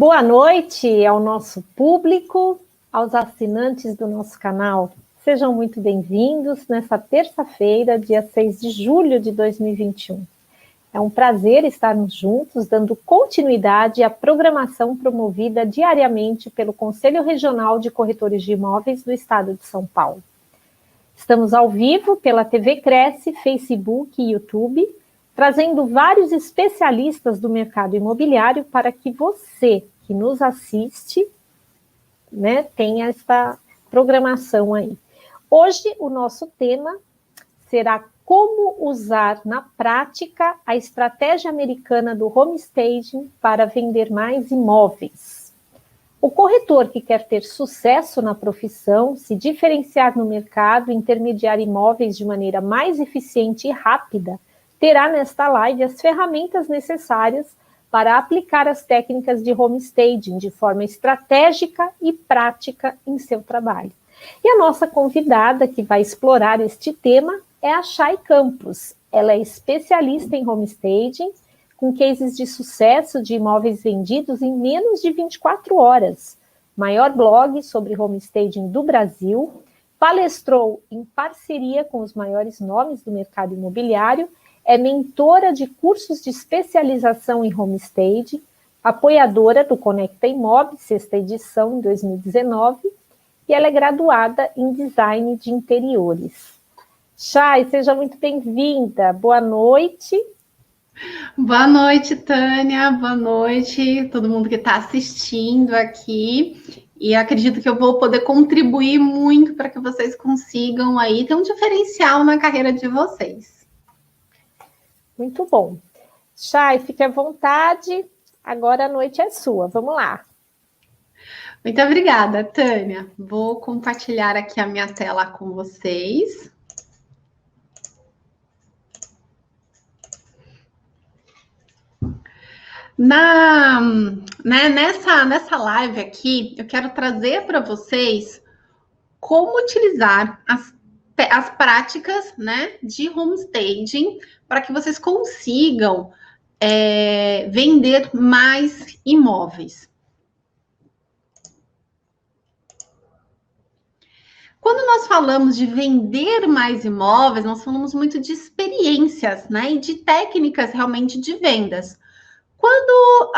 Boa noite ao nosso público, aos assinantes do nosso canal. Sejam muito bem-vindos nessa terça-feira, dia 6 de julho de 2021. É um prazer estarmos juntos, dando continuidade à programação promovida diariamente pelo Conselho Regional de Corretores de Imóveis do Estado de São Paulo. Estamos ao vivo pela TV Cresce, Facebook e YouTube, trazendo vários especialistas do mercado imobiliário para que você que nos assiste, tenha esta programação aí. Hoje o nosso tema será como usar na prática a estratégia americana do home staging para vender mais imóveis. O corretor que quer ter sucesso na profissão, se diferenciar no mercado, intermediar imóveis de maneira mais eficiente e rápida, terá nesta live as ferramentas necessárias para aplicar as técnicas de home staging de forma estratégica e prática em seu trabalho. E a nossa convidada que vai explorar este tema é a Chay Campos. Ela é especialista em home staging, com cases de sucesso de imóveis vendidos em menos de 24 horas. Maior blog sobre home staging do Brasil, palestrou em parceria com os maiores nomes do mercado imobiliário, é mentora de cursos de especialização em home staging, apoiadora do Conecta Imob, 6ª edição, em 2019, e ela é graduada em design de interiores. Chay, seja muito bem-vinda. Boa noite. Boa noite, Tânia. Boa noite, todo mundo que está assistindo aqui. E acredito que eu vou poder contribuir muito para que vocês consigam aí ter um diferencial na carreira de vocês. Muito bom. Chay, fique à vontade. Agora a noite é sua. Vamos lá. Muito obrigada, Tânia. Vou compartilhar aqui a minha tela com vocês. Nessa live aqui, eu quero trazer para vocês como utilizar as práticas, de home staging para que vocês consigam vender mais imóveis. Quando nós falamos de vender mais imóveis, nós falamos muito de experiências, e de técnicas realmente de vendas. Quando,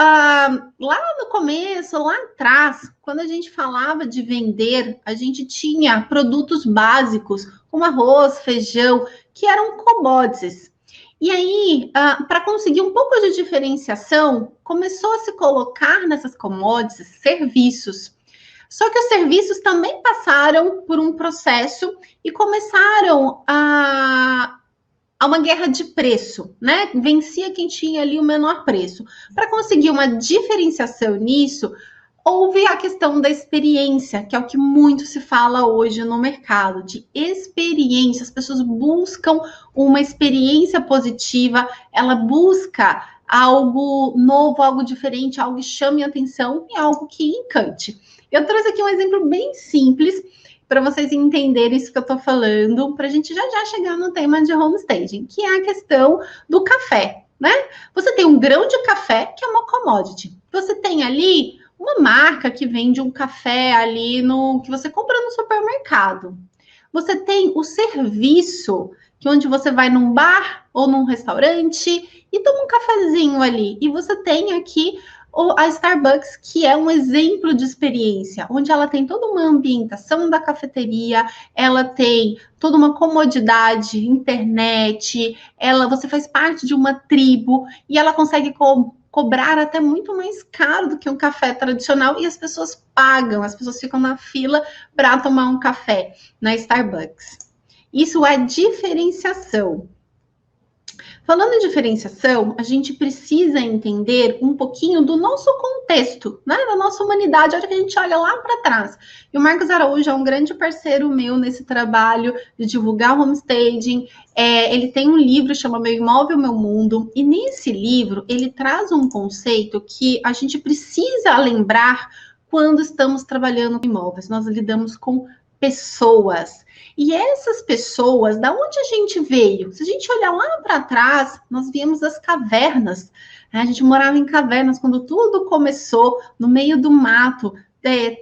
lá no começo, lá atrás, quando a gente falava de vender, a gente tinha produtos básicos, como arroz, feijão, que eram commodities. E aí, para conseguir um pouco de diferenciação, começou a se colocar nessas commodities serviços. Só que os serviços também passaram por um processo e começaram a uma guerra de preço, Vencia quem tinha ali o menor preço. Para conseguir uma diferenciação nisso, houve a questão da experiência, que é o que muito se fala hoje no mercado, de experiência. As pessoas buscam uma experiência positiva, ela busca algo novo, algo diferente, algo que chame a atenção e algo que encante. Eu trouxe aqui um exemplo bem simples, para vocês entenderem isso que eu estou falando, para a gente já chegar no tema de home staging, que é a questão do café, Você tem um grão de café, que é uma commodity. Você tem ali uma marca que vende um café ali que você compra no supermercado. Você tem o serviço, que onde você vai num bar ou num restaurante e toma um cafezinho ali. E você tem aqui a Starbucks, que é um exemplo de experiência, onde ela tem toda uma ambientação da cafeteria, ela tem toda uma comodidade, internet, você faz parte de uma tribo e ela consegue cobrar até muito mais caro do que um café tradicional e as pessoas pagam, as pessoas ficam na fila para tomar um café na Starbucks. Isso é diferenciação. Falando em diferenciação, a gente precisa entender um pouquinho do nosso contexto, da nossa humanidade, a hora que a gente olha lá para trás. E o Marcos Araújo é um grande parceiro meu nesse trabalho de divulgar home staging. Ele tem um livro chamado Meu Imóvel, Meu Mundo, e nesse livro ele traz um conceito que a gente precisa lembrar quando estamos trabalhando com imóveis. Nós lidamos com pessoas. E essas pessoas, da onde a gente veio? Se a gente olhar lá para trás, nós viemos das cavernas. A gente morava em cavernas quando tudo começou, no meio do mato,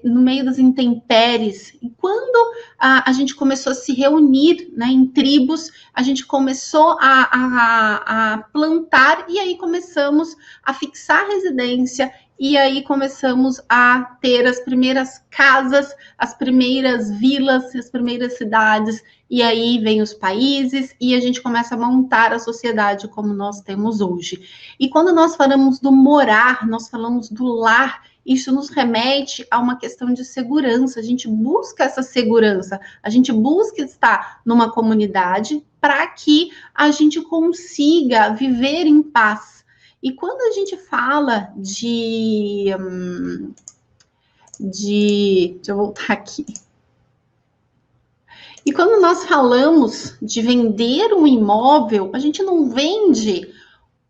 no meio das intempéries. E quando a gente começou a se reunir, né, em tribos, a gente começou a plantar, e aí começamos a fixar residência, e aí começamos a ter as primeiras casas, as primeiras vilas, as primeiras cidades, e aí vem os países, e a gente começa a montar a sociedade como nós temos hoje. E quando nós falamos do morar, nós falamos do lar, isso nos remete a uma questão de segurança. A gente busca essa segurança, a gente busca estar numa comunidade para que a gente consiga viver em paz. E quando a gente fala deixa eu voltar aqui. E quando nós falamos de vender um imóvel, a gente não vende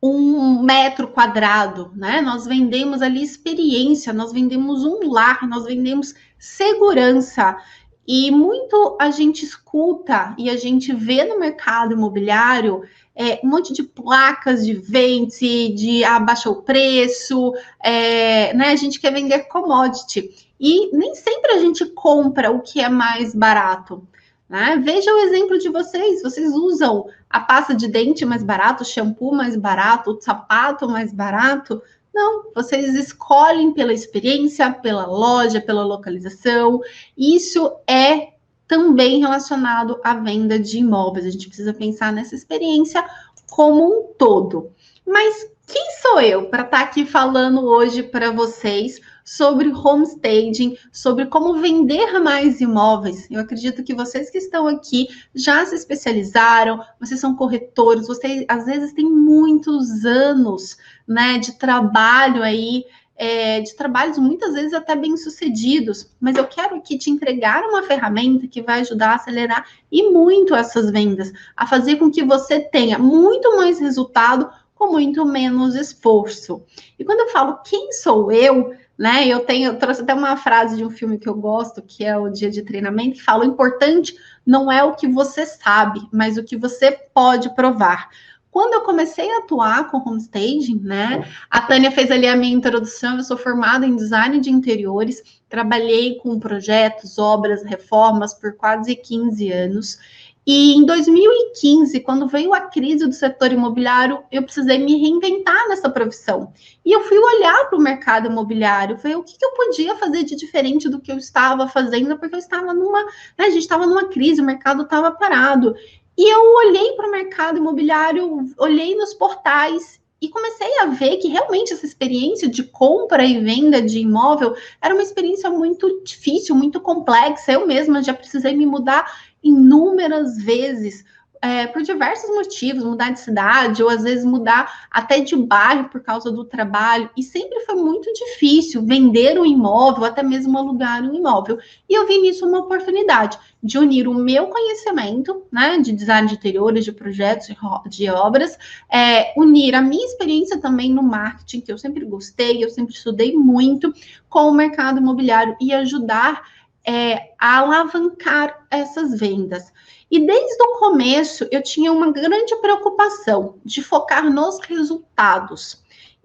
1 metro quadrado, né? Nós vendemos ali experiência, nós vendemos um lar, nós vendemos segurança. E muito a gente escuta e a gente vê no mercado imobiliário um monte de placas de vende, de abaixou o preço, né? A gente quer vender commodity. E nem sempre a gente compra o que é mais barato. Né? Veja o exemplo de vocês. Vocês usam a pasta de dente mais barato, o shampoo mais barato, o sapato mais barato? Não, vocês escolhem pela experiência, pela loja, pela localização. Isso é também relacionado à venda de imóveis. A gente precisa pensar nessa experiência como um todo. Mas quem sou eu para estar aqui falando hoje para vocês sobre homestaging, sobre como vender mais imóveis? Eu acredito que vocês que estão aqui já se especializaram, vocês são corretores, vocês às vezes têm muitos anos, né, de trabalho aí, de trabalhos muitas vezes até bem-sucedidos, mas eu quero aqui te entregar uma ferramenta que vai ajudar a acelerar e muito essas vendas, a fazer com que você tenha muito mais resultado com muito menos esforço. E quando eu falo quem sou eu, né, eu trouxe até uma frase de um filme que eu gosto, que é o Dia de Treinamento, que fala: o importante não é o que você sabe, mas o que você pode provar. Quando eu comecei a atuar com homestaging, né, a Tânia fez ali a minha introdução, eu sou formada em design de interiores, trabalhei com projetos, obras, reformas por quase 15 anos. E em 2015, quando veio a crise do setor imobiliário, eu precisei me reinventar nessa profissão. E eu fui olhar para o mercado imobiliário, ver o que eu podia fazer de diferente do que eu estava fazendo, porque eu estava a gente estava numa crise, o mercado estava parado. E eu olhei para o mercado imobiliário, olhei nos portais e comecei a ver que realmente essa experiência de compra e venda de imóvel era uma experiência muito difícil, muito complexa. Eu mesma já precisei me mudar inúmeras vezes, por diversos motivos, mudar de cidade, ou às vezes mudar até de bairro por causa do trabalho, e sempre foi muito difícil vender um imóvel, até mesmo alugar um imóvel. E eu vi nisso uma oportunidade de unir o meu conhecimento, né, de design de interiores, de projetos, de obras, unir a minha experiência também no marketing, que eu sempre gostei, eu sempre estudei muito, com o mercado imobiliário e ajudar a alavancar essas vendas. E desde o começo eu tinha uma grande preocupação de focar nos resultados.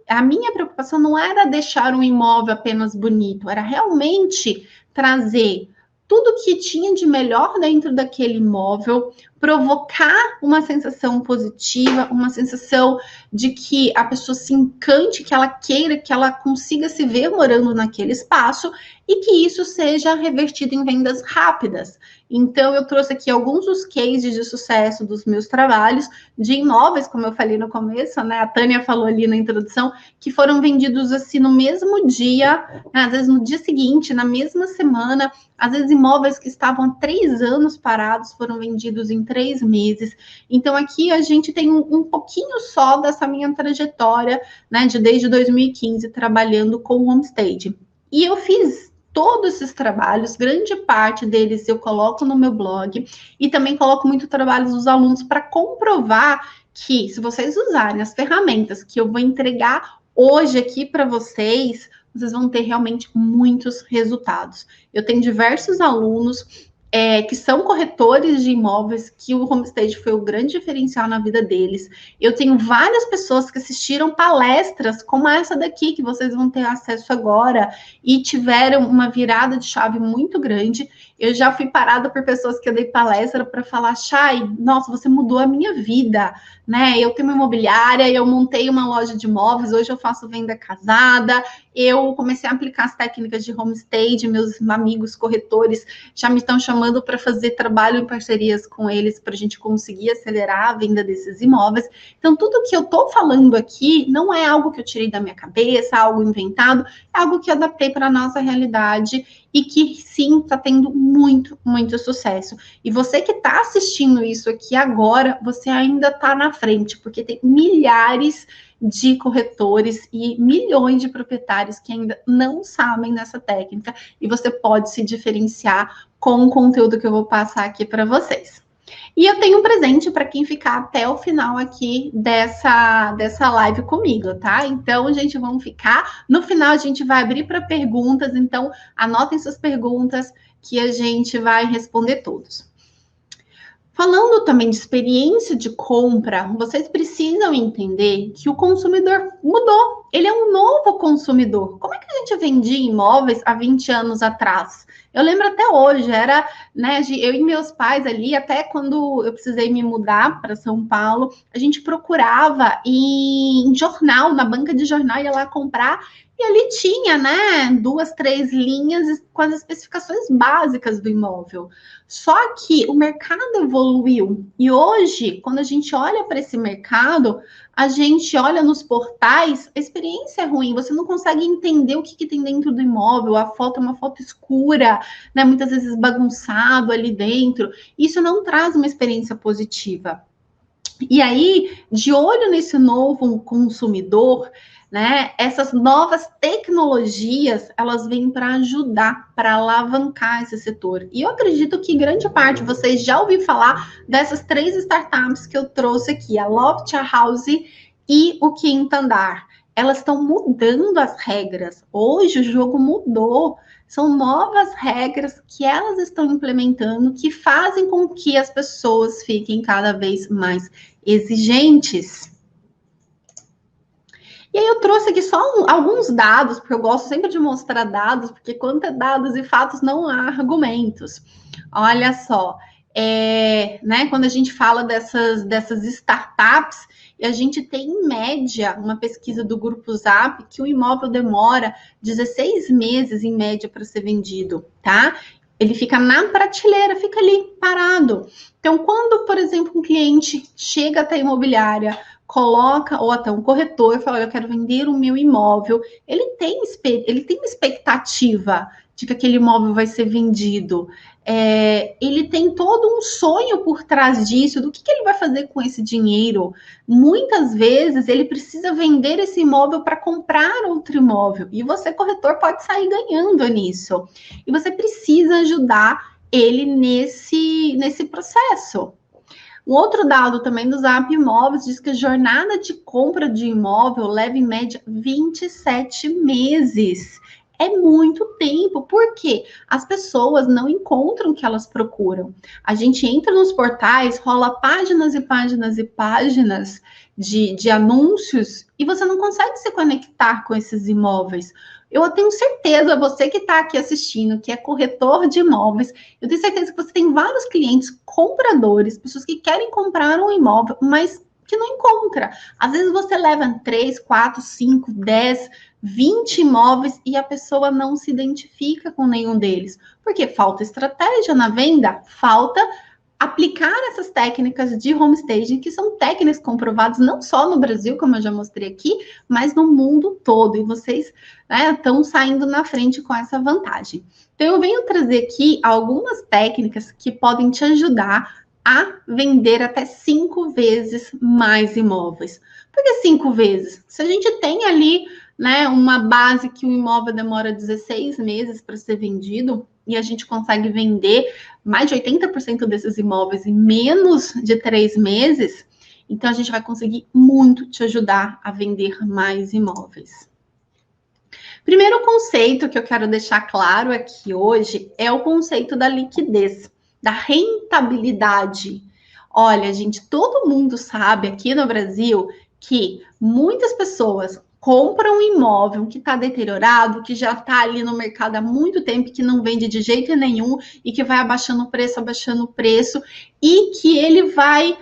A minha preocupação não era deixar um imóvel apenas bonito, era realmente trazer tudo que tinha de melhor dentro daquele imóvel, provocar uma sensação positiva, uma sensação de que a pessoa se encante, que ela queira, que ela consiga se ver morando naquele espaço e que isso seja revertido em vendas rápidas. Então, eu trouxe aqui alguns dos cases de sucesso dos meus trabalhos de imóveis, como eu falei no começo, né? A Tânia falou ali na introdução, que foram vendidos assim no mesmo dia, né? Às vezes no dia seguinte, na mesma semana, às vezes imóveis que estavam há 3 anos parados foram vendidos em 3 meses. Então, aqui a gente tem um pouquinho só dessa minha trajetória, né? Desde 2015, trabalhando com homestaging. E eu fiz todos esses trabalhos, grande parte deles eu coloco no meu blog e também coloco muito trabalhos dos alunos para comprovar que, se vocês usarem as ferramentas que eu vou entregar hoje aqui para vocês, vocês vão ter realmente muitos resultados. Eu tenho diversos alunos que são corretores de imóveis, que o Homestage foi o grande diferencial na vida deles. Eu tenho várias pessoas que assistiram palestras como essa daqui, que vocês vão ter acesso agora, e tiveram uma virada de chave muito grande. Eu já fui parada por pessoas que eu dei palestra para falar, Chay, nossa, você mudou a minha vida, né? Eu tenho uma imobiliária, eu montei uma loja de imóveis, hoje eu faço venda casada, eu comecei a aplicar as técnicas de Homestage, meus amigos corretores já me estão chamando para fazer trabalho em parcerias com eles para a gente conseguir acelerar a venda desses imóveis. Então, tudo que eu estou falando aqui não é algo que eu tirei da minha cabeça, algo inventado, é algo que eu adaptei para a nossa realidade e que sim está tendo muito, muito sucesso. E você que está assistindo isso aqui agora, você ainda está na frente, porque tem milhares de corretores e milhões de proprietários que ainda não sabem dessa técnica e você pode se diferenciar com o conteúdo que eu vou passar aqui para vocês. E eu tenho um presente para quem ficar até o final aqui dessa live comigo, tá? Então, gente, vamos ficar. No final, a gente vai abrir para perguntas, então anotem suas perguntas que a gente vai responder todos. Falando também de experiência de compra, vocês precisam entender que o consumidor mudou. Ele é um novo consumidor. Como é que a gente vendia imóveis há 20 anos atrás? Eu lembro até hoje, era, né, eu e meus pais ali, até quando eu precisei me mudar para São Paulo, a gente procurava em jornal, na banca de jornal, ia lá comprar, e ali tinha, né, 2, 3 linhas com as especificações básicas do imóvel. Só que o mercado evoluiu e hoje, quando a gente olha para esse mercado, a gente olha nos portais, a experiência é ruim, você não consegue entender o que tem dentro do imóvel, a foto é uma foto escura, né, muitas vezes bagunçado ali dentro. Isso não traz uma experiência positiva. E aí, de olho nesse novo consumidor, né, essas novas tecnologias, elas vêm para ajudar, para alavancar esse setor. E eu acredito que grande parte de vocês já ouviu falar dessas 3 startups que eu trouxe aqui, a Loft, a House e o Quinto Andar. Elas estão mudando as regras. Hoje o jogo mudou. São novas regras que elas estão implementando que fazem com que as pessoas fiquem cada vez mais exigentes. E aí eu trouxe aqui só alguns dados, porque eu gosto sempre de mostrar dados, porque quando é dados e fatos, não há argumentos. Olha só, né, quando a gente fala dessas startups, e a gente tem, em média, uma pesquisa do Grupo Zap, que o imóvel demora 16 meses, em média, para ser vendido, tá? Ele fica na prateleira, fica ali, parado. Então, quando, por exemplo, um cliente chega até a imobiliária, coloca, ou até um corretor, fala, eu quero vender o meu imóvel, ele tem uma expectativa de que aquele imóvel vai ser vendido. Ele tem todo um sonho por trás disso, do que ele vai fazer com esse dinheiro. Muitas vezes ele precisa vender esse imóvel para comprar outro imóvel, e você, corretor, pode sair ganhando nisso. E você precisa ajudar ele nesse processo. Um outro dado também do Zap Imóveis diz que a jornada de compra de imóvel leva, em média, 27 meses. É muito tempo, porque as pessoas não encontram o que elas procuram. A gente entra nos portais, rola páginas e páginas e páginas de anúncios e você não consegue se conectar com esses imóveis. Eu tenho certeza, você que está aqui assistindo, que é corretor de imóveis, eu tenho certeza que você tem vários clientes compradores, pessoas que querem comprar um imóvel, mas que não encontra. Às vezes você leva 3, 4, 5, 10, 20 imóveis e a pessoa não se identifica com nenhum deles. Porque falta estratégia na venda, falta aplicar essas técnicas de homestaging, que são técnicas comprovadas não só no Brasil, como eu já mostrei aqui, mas no mundo todo. E vocês, né, estão saindo na frente com essa vantagem. Então, eu venho trazer aqui algumas técnicas que podem te ajudar a vender até 5 vezes mais imóveis. Por que 5 vezes? Se a gente tem ali, né, uma base que o imóvel demora 16 meses para ser vendido, e a gente consegue vender mais de 80% desses imóveis em menos de 3 meses, então a gente vai conseguir muito te ajudar a vender mais imóveis. Primeiro conceito que eu quero deixar claro aqui hoje é o conceito da liquidez. da rentabilidade. Olha, gente, todo mundo sabe aqui no Brasil que muitas pessoas compram um imóvel que está deteriorado, que já está ali no mercado há muito tempo, que não vende de jeito nenhum e que vai abaixando o preço, e que ele vai.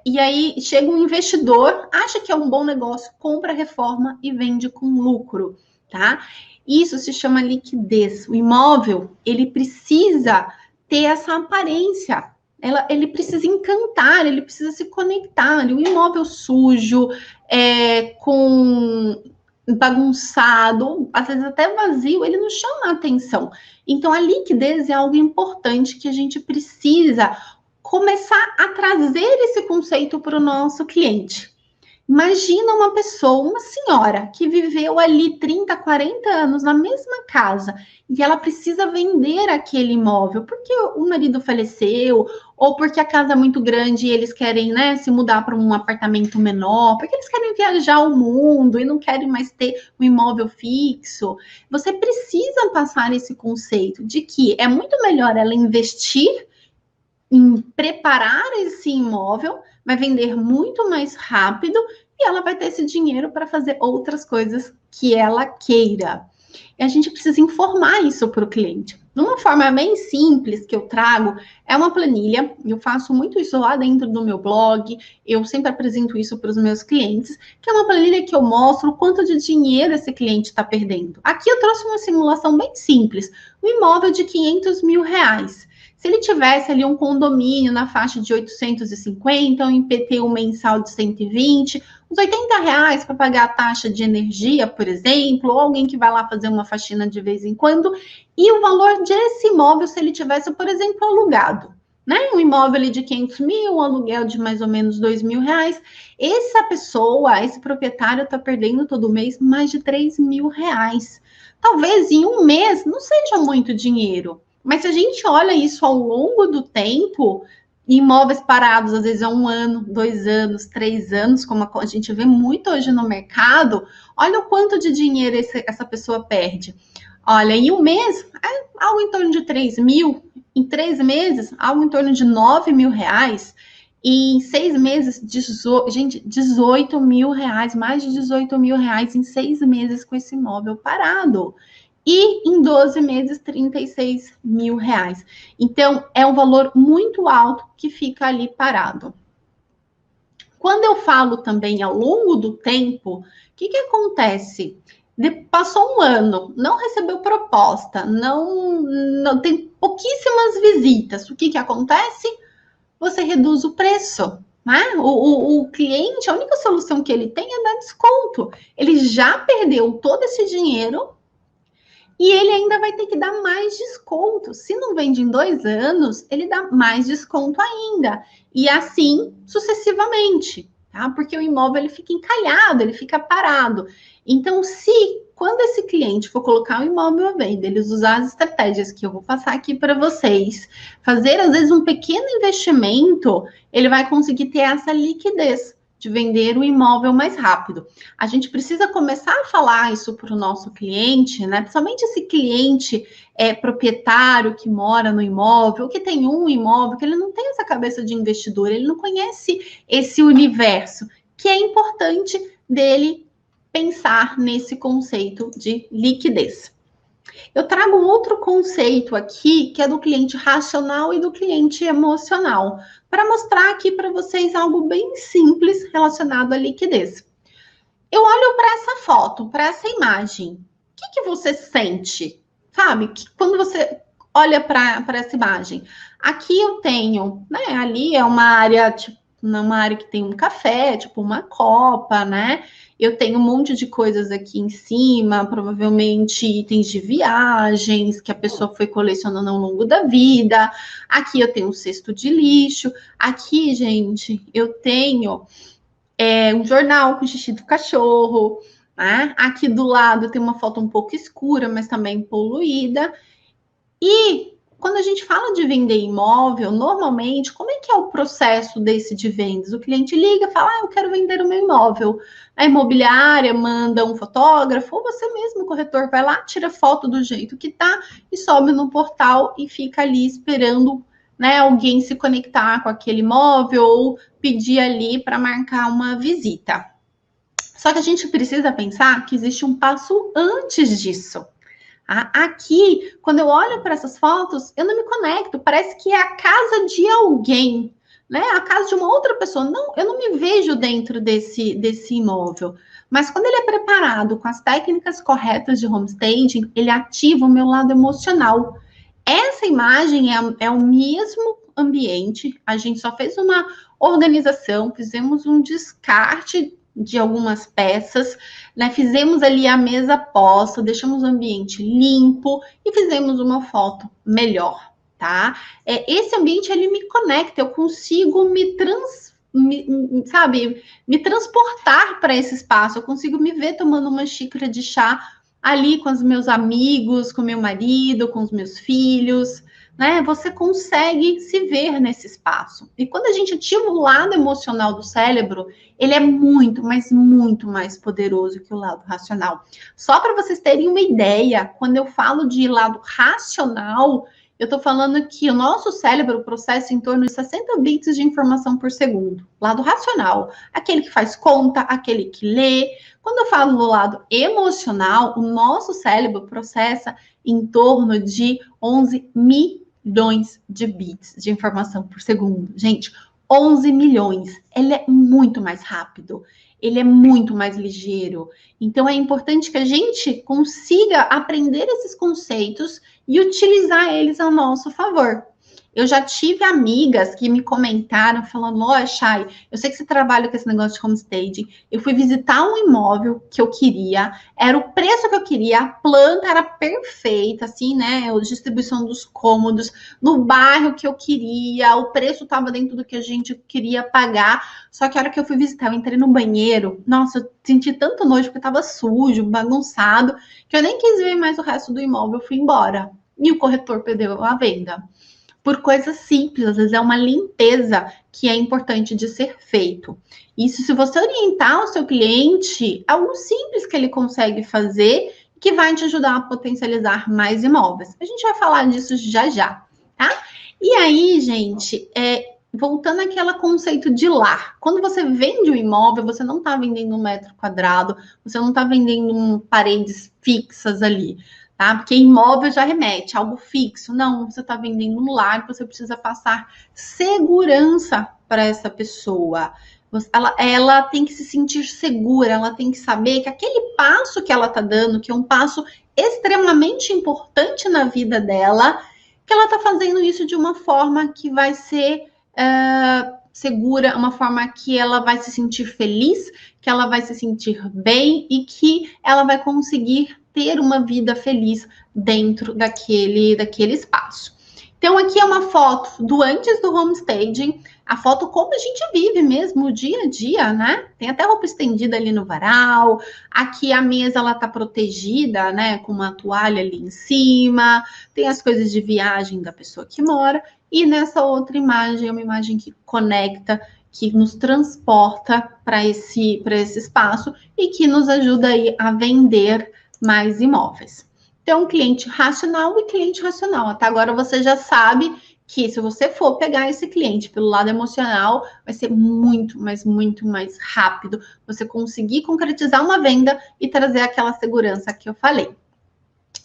E aí chega um investidor, acha que é um bom negócio, compra a reforma e vende com lucro, tá? Isso se chama liquidez. O imóvel, ele precisa ter essa aparência. Ele precisa encantar, ele precisa se conectar. O imóvel sujo, com bagunçado, às vezes até vazio, ele não chama a atenção. Então, a liquidez é algo importante que a gente precisa começar a trazer esse conceito para o nosso cliente. Imagina uma pessoa, uma senhora, que viveu ali 30, 40 anos na mesma casa e ela precisa vender aquele imóvel porque o marido faleceu ou porque a casa é muito grande e eles querem, né, se mudar para um apartamento menor, porque eles querem viajar o mundo e não querem mais ter um imóvel fixo. Você precisa passar esse conceito de que é muito melhor ela investir em preparar esse imóvel, vai vender muito mais rápido e ela vai ter esse dinheiro para fazer outras coisas que ela queira. E a gente precisa informar isso para o cliente. De uma forma bem simples que eu trago, é uma planilha, eu faço muito isso lá dentro do meu blog, eu sempre apresento isso para os meus clientes, que é uma planilha que eu mostro o quanto de dinheiro esse cliente está perdendo. Aqui eu trouxe uma simulação bem simples, um imóvel de 500 mil reais. Se ele tivesse ali um condomínio na faixa de 850, um IPTU mensal de 120, uns 80 reais para pagar a taxa de energia, por exemplo, ou alguém que vai lá fazer uma faxina de vez em quando, e o valor desse imóvel se ele tivesse, por exemplo, alugado, né? Um imóvel ali de 500 mil, um aluguel de mais ou menos 2 mil reais, essa pessoa, esse proprietário está perdendo todo mês mais de 3 mil reais. Talvez em um mês não seja muito dinheiro, mas se a gente olha isso ao longo do tempo, imóveis parados, às vezes é 1 ano, 2 anos, 3 anos, como a gente vê muito hoje no mercado, olha o quanto de dinheiro essa pessoa perde. Olha, em um mês, é algo em torno de 3 mil, em 3 meses, algo em torno de 9 mil reais, e em 6 meses, 18 mil reais, mais de 18 mil reais em 6 meses com esse imóvel parado. E em 12 meses, 36 mil reais. Então, é um valor muito alto que fica ali parado. Quando eu falo também ao longo do tempo, o que acontece? Passou 1 ano, não recebeu proposta, não tem pouquíssimas visitas. O que acontece? Você reduz o preço. Né? O cliente, a única solução que ele tem é dar desconto. Ele já perdeu todo esse dinheiro e ele ainda vai ter que dar mais desconto. Se não vende em 2 anos, ele dá mais desconto ainda. E assim sucessivamente, tá? Porque o imóvel ele fica encalhado, ele fica parado. Então, quando esse cliente for colocar o imóvel à venda, eles usar as estratégias que eu vou passar aqui para vocês, fazer às vezes um pequeno investimento, ele vai conseguir ter essa liquidez de vender o imóvel mais rápido. A gente precisa começar a falar isso para o nosso cliente, né? Principalmente esse cliente proprietário que mora no imóvel, que tem um imóvel, que ele não tem essa cabeça de investidor, ele não conhece esse universo, que é importante dele pensar nesse conceito de liquidez. Eu trago um outro conceito aqui, que é do cliente racional e do cliente emocional, para mostrar aqui para vocês algo bem simples relacionado à liquidez. Eu olho para essa foto, para essa imagem. O que você sente? Sabe? Quando você olha para essa imagem. Aqui eu tenho, né? Ali é uma área, tipo, numa área que tem um café, tipo uma copa, né? Eu tenho um monte de coisas aqui em cima, provavelmente itens de viagens que a pessoa foi colecionando ao longo da vida. Aqui eu tenho um cesto de lixo. Aqui, gente, eu tenho um jornal com xixi do cachorro, né? Aqui do lado tem uma foto um pouco escura, mas também poluída. E quando a gente fala de vender imóvel, normalmente, como é que é o processo desse de vendas? O cliente liga e fala, eu quero vender o meu imóvel. A imobiliária manda um fotógrafo, ou você mesmo, o corretor, vai lá, tira foto do jeito que tá e sobe no portal e fica ali esperando, né, alguém se conectar com aquele imóvel ou pedir ali para marcar uma visita. Só que a gente precisa pensar que existe um passo antes disso. Aqui, quando eu olho para essas fotos, eu não me conecto, parece que é a casa de alguém, né? A casa de uma outra pessoa. Não, eu não me vejo dentro desse imóvel. Mas quando ele é preparado com as técnicas corretas de homestaging, ele ativa o meu lado emocional. Essa imagem é o mesmo ambiente, a gente só fez uma organização, fizemos um descarte de algumas peças, né? Fizemos ali a mesa posta, deixamos o ambiente limpo e fizemos uma foto melhor, tá? Esse ambiente, ele me conecta, eu consigo me transportar para esse espaço, eu consigo me ver tomando uma xícara de chá ali com os meus amigos, com meu marido, com os meus filhos, né? Você consegue se ver nesse espaço. E quando a gente ativa o lado emocional do cérebro, ele é muito, mas muito mais poderoso que o lado racional. Só para vocês terem uma ideia, quando eu falo de lado racional, eu estou falando que o nosso cérebro processa em torno de 60 bits de informação por segundo. Lado racional, aquele que faz conta, aquele que lê. Quando eu falo do lado emocional, o nosso cérebro processa em torno de 11 milhões de bits de informação por segundo. Gente, 11 milhões. Ele é muito mais rápido. Ele é muito mais ligeiro. Então, é importante que a gente consiga aprender esses conceitos e utilizar eles a nosso favor. Eu já tive amigas que me comentaram falando, ó, Chay, eu sei que você trabalha com esse negócio de homestaging, eu fui visitar um imóvel que eu queria, era o preço que eu queria, a planta era perfeita, assim, né, a distribuição dos cômodos, no bairro que eu queria, o preço estava dentro do que a gente queria pagar, só que a hora que eu fui visitar, eu entrei no banheiro, nossa, eu senti tanto nojo porque estava sujo, bagunçado, que eu nem quis ver mais o resto do imóvel, eu fui embora. E o corretor perdeu a venda. Por coisas simples, às vezes é uma limpeza que é importante de ser feito. Isso, se você orientar o seu cliente, algo simples que ele consegue fazer, que vai te ajudar a potencializar mais imóveis. A gente vai falar disso já já, tá? E aí, gente, voltando àquele conceito de lar. Quando você vende um imóvel, você não está vendendo 1 metro quadrado, você não está vendendo paredes fixas ali. Tá? Porque imóvel já remete, algo fixo. Não, você está vendendo um lar, você precisa passar segurança para essa pessoa. Ela tem que se sentir segura, ela tem que saber que aquele passo que ela está dando, que é um passo extremamente importante na vida dela, que ela está fazendo isso de uma forma que vai ser segura, uma forma que ela vai se sentir feliz, que ela vai se sentir bem e que ela vai conseguir ter uma vida feliz dentro daquele espaço. Então, aqui é uma foto do antes do homestaging, a foto como a gente vive mesmo, o dia a dia, né? Tem até roupa estendida ali no varal, aqui a mesa, ela tá protegida, né? Com uma toalha ali em cima, tem as coisas de viagem da pessoa que mora, e nessa outra imagem, é uma imagem que conecta, que nos transporta para esse espaço e que nos ajuda aí a vender mais imóveis. Então, cliente racional e cliente racional. Até agora você já sabe que se você for pegar esse cliente pelo lado emocional, vai ser muito, mas muito mais rápido você conseguir concretizar uma venda e trazer aquela segurança que eu falei.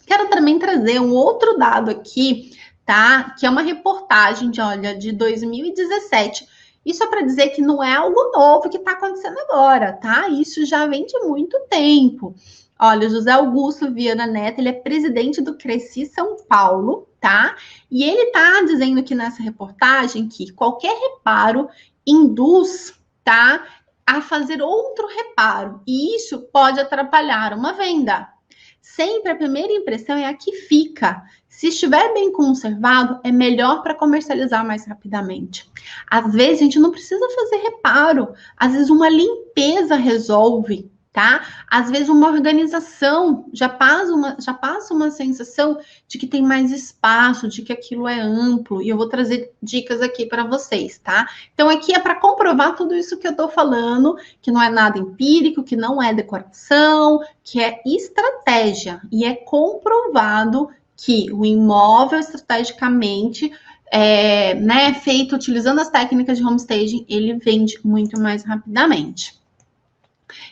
Quero também trazer um outro dado aqui, tá? Que é uma reportagem de 2017. Isso é para dizer que não é algo novo que está acontecendo agora, tá? Isso já vem de muito tempo. Olha, o José Augusto Viana Neto, ele é presidente do Cresci São Paulo, tá? E ele tá dizendo aqui nessa reportagem que qualquer reparo induz, tá, a fazer outro reparo. E isso pode atrapalhar uma venda. Sempre a primeira impressão é a que fica. Se estiver bem conservado, é melhor para comercializar mais rapidamente. Às vezes, a gente não precisa fazer reparo. Às vezes, uma limpeza resolve. tá? Às vezes uma organização já passa uma sensação de que tem mais espaço, de que aquilo é amplo, e eu vou trazer dicas aqui para vocês, tá? Então aqui é para comprovar tudo isso que eu tô falando, que não é nada empírico, que não é decoração, que é estratégia, e é comprovado que o imóvel estrategicamente né, feito utilizando as técnicas de homestaging, ele vende muito mais rapidamente.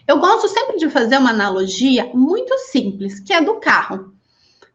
Eu gosto sempre de fazer uma analogia muito simples, que é do carro.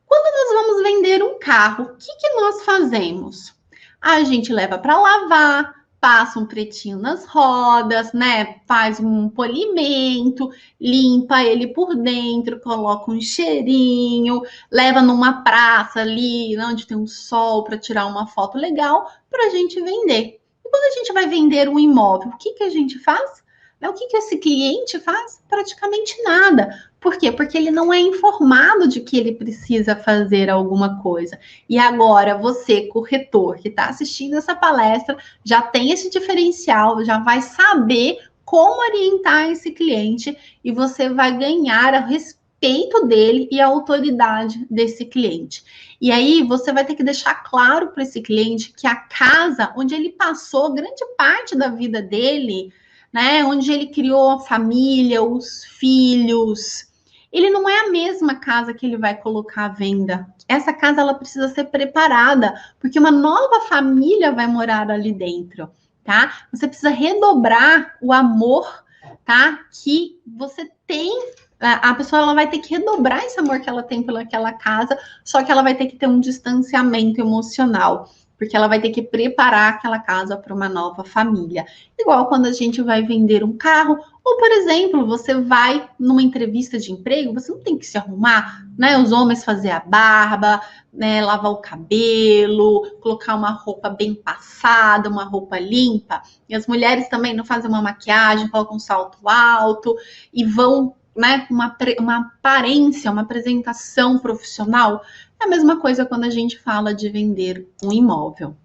Quando nós vamos vender um carro, o que nós fazemos? A gente leva para lavar, passa um pretinho nas rodas, né? Faz um polimento, limpa ele por dentro, coloca um cheirinho, leva numa praça ali, onde tem um sol para tirar uma foto legal, para a gente vender. E quando a gente vai vender um imóvel, o que a gente faz? O que esse cliente faz? Praticamente nada. Por quê? Porque ele não é informado de que ele precisa fazer alguma coisa. E agora, você, corretor, que está assistindo essa palestra, já tem esse diferencial, já vai saber como orientar esse cliente e você vai ganhar o respeito dele e a autoridade desse cliente. E aí, você vai ter que deixar claro para esse cliente que a casa onde ele passou grande parte da vida dele, né, onde ele criou a família, os filhos, ele não é a mesma casa que ele vai colocar à venda. Essa casa ela precisa ser preparada, porque uma nova família vai morar ali dentro, tá? Você precisa redobrar o amor, tá? Que você tem. A pessoa ela vai ter que redobrar esse amor que ela tem pelaquela casa, só que ela vai ter que ter um distanciamento emocional, porque ela vai ter que preparar aquela casa para uma nova família. Igual quando a gente vai vender um carro, ou, por exemplo, você vai numa entrevista de emprego, você não tem que se arrumar, né? Os homens fazer a barba, né? Lavar o cabelo, colocar uma roupa bem passada, uma roupa limpa. E as mulheres também não fazem uma maquiagem, colocam um salto alto e vão, né? Uma aparência, uma apresentação profissional. É a mesma coisa quando a gente fala de vender um imóvel.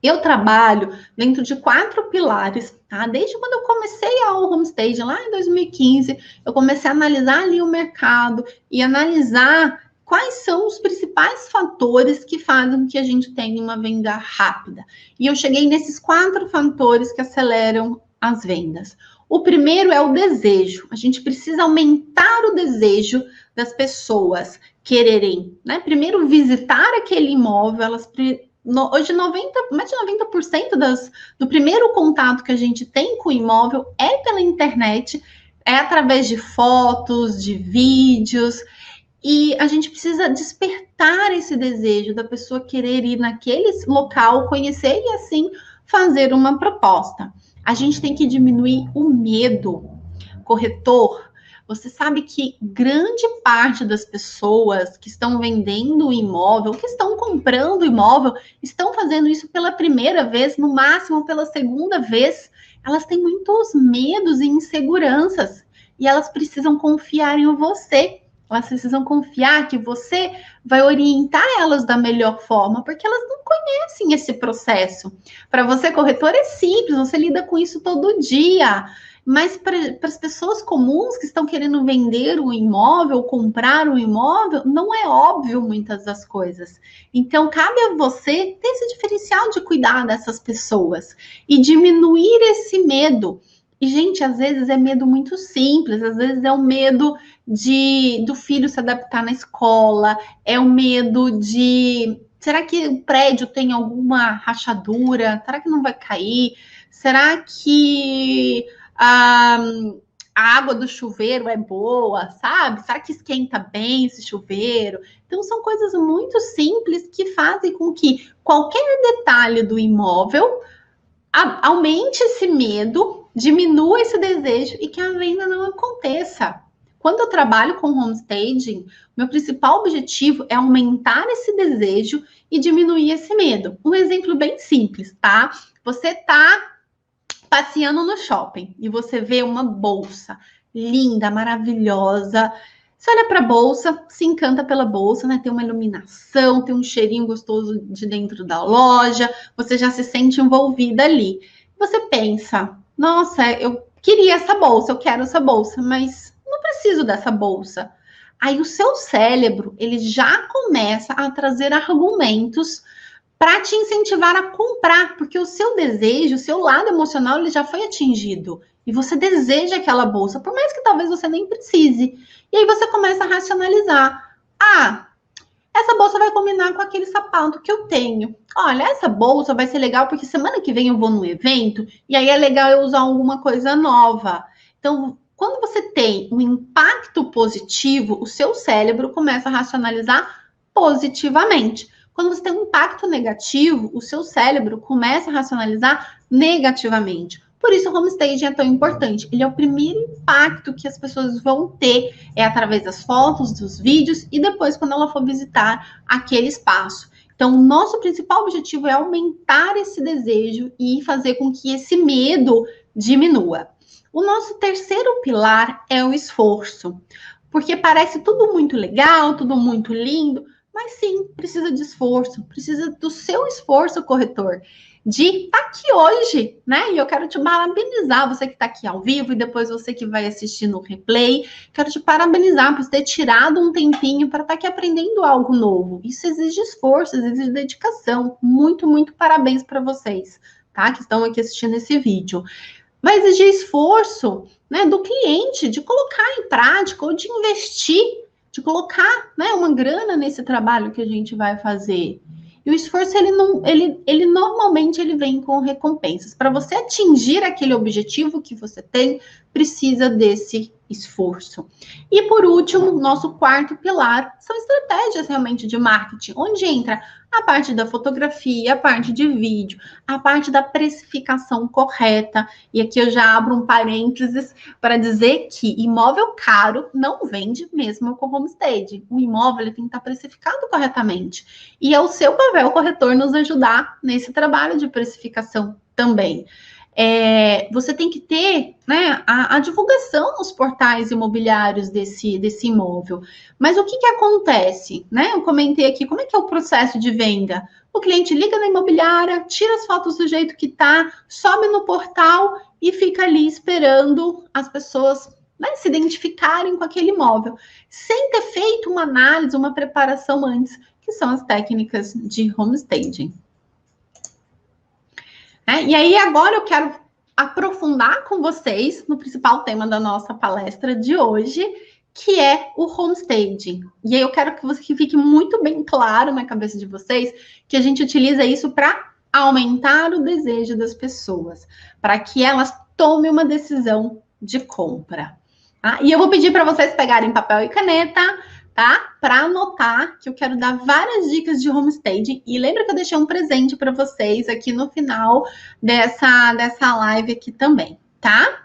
Eu trabalho dentro de 4 pilares, tá? Desde quando eu comecei a homestaging, lá em 2015, eu comecei a analisar ali o mercado e analisar quais são os principais fatores que fazem com que a gente tenha uma venda rápida. E eu cheguei nesses 4 fatores que aceleram as vendas. O primeiro é o desejo. A gente precisa aumentar o desejo das pessoas quererem, né? Primeiro visitar aquele imóvel, hoje mais de 90% do primeiro contato que a gente tem com o imóvel é pela internet, é através de fotos, de vídeos, e a gente precisa despertar esse desejo da pessoa querer ir naquele local, conhecer e assim fazer uma proposta. A gente tem que diminuir o medo. Corretor, você sabe que grande parte das pessoas que estão vendendo o imóvel, que estão comprando o imóvel, estão fazendo isso pela primeira vez, no máximo pela segunda vez. Elas têm muitos medos e inseguranças e elas precisam confiar em você. Elas precisam confiar que você vai orientar elas da melhor forma, porque elas não conhecem esse processo. Para você, corretor, é simples, você lida com isso todo dia. Mas para as pessoas comuns que estão querendo vender um imóvel, comprar um imóvel, não é óbvio muitas das coisas. Então, cabe a você ter esse diferencial de cuidar dessas pessoas e diminuir esse medo. E, gente, às vezes é medo muito simples, às vezes é o medo do filho se adaptar na escola, é o medo de... Será que o prédio tem alguma rachadura? Será que não vai cair? Será que a água do chuveiro é boa, sabe? Será que esquenta bem esse chuveiro? Então, são coisas muito simples que fazem com que qualquer detalhe do imóvel aumente esse medo, diminua esse desejo e que a venda não aconteça. Quando eu trabalho com homestaging, meu principal objetivo é aumentar esse desejo e diminuir esse medo. Um exemplo bem simples, tá? Você tá passeando no shopping e você vê uma bolsa linda, maravilhosa. Você olha para a bolsa, se encanta pela bolsa, né? Tem uma iluminação, tem um cheirinho gostoso de dentro da loja, você já se sente envolvida ali. Você pensa, nossa, eu queria essa bolsa, eu quero essa bolsa, mas não preciso dessa bolsa. Aí o seu cérebro, ele já começa a trazer argumentos para te incentivar a comprar, porque o seu desejo, o seu lado emocional, ele já foi atingido. E você deseja aquela bolsa, por mais que talvez você nem precise. E aí você começa a racionalizar. Ah, essa bolsa vai combinar com aquele sapato que eu tenho. Olha, essa bolsa vai ser legal porque semana que vem eu vou num evento e aí é legal eu usar alguma coisa nova. Então, quando você tem um impacto positivo, o seu cérebro começa a racionalizar positivamente. Quando você tem um impacto negativo, o seu cérebro começa a racionalizar negativamente. Por isso, o homestaging é tão importante. Ele é o primeiro impacto que as pessoas vão ter, é através das fotos, dos vídeos e depois quando ela for visitar aquele espaço. Então, o nosso principal objetivo é aumentar esse desejo e fazer com que esse medo diminua. O nosso terceiro pilar é o esforço, porque parece tudo muito legal, tudo muito lindo, mas sim, precisa de esforço, precisa do seu esforço, corretor, de estar aqui hoje, né? E eu quero te parabenizar, você que está aqui ao vivo e depois você que vai assistir no replay. Quero te parabenizar por ter tirado um tempinho para estar aqui aprendendo algo novo. Isso exige esforço, exige dedicação. Muito, muito parabéns para vocês, tá? Que estão aqui assistindo esse vídeo. Vai exigir esforço, né, do cliente, de colocar em prática ou de investir, de colocar, né, uma grana nesse trabalho que a gente vai fazer. E o esforço, ele normalmente ele vem com recompensas. Para você atingir aquele objetivo que você tem, precisa desse esforço. E por último, nosso quarto pilar são estratégias realmente de marketing, onde entra a parte da fotografia, a parte de vídeo, a parte da precificação correta. E aqui eu já abro um parênteses para dizer que imóvel caro não vende mesmo com homestaging. O imóvel ele tem que estar precificado corretamente. E é o seu papel, corretor, nos ajudar nesse trabalho de precificação também. Você tem que ter, né, a divulgação nos portais imobiliários desse imóvel. Mas o que acontece? Né? Eu comentei aqui, como é que é o processo de venda? O cliente liga na imobiliária, tira as fotos do jeito que tá, sobe no portal e fica ali esperando as pessoas, né, se identificarem com aquele imóvel, sem ter feito uma análise, uma preparação antes, que são as técnicas de homestaging. E aí, agora eu quero aprofundar com vocês no principal tema da nossa palestra de hoje, que é o homestaging. E aí eu quero que fique muito bem claro na cabeça de vocês que a gente utiliza isso para aumentar o desejo das pessoas, para que elas tomem uma decisão de compra. Tá? E eu vou pedir para vocês pegarem papel e caneta, tá? Para anotar, que eu quero dar várias dicas de homestaging. E lembra que eu deixei um presente para vocês aqui no final dessa live aqui também, tá?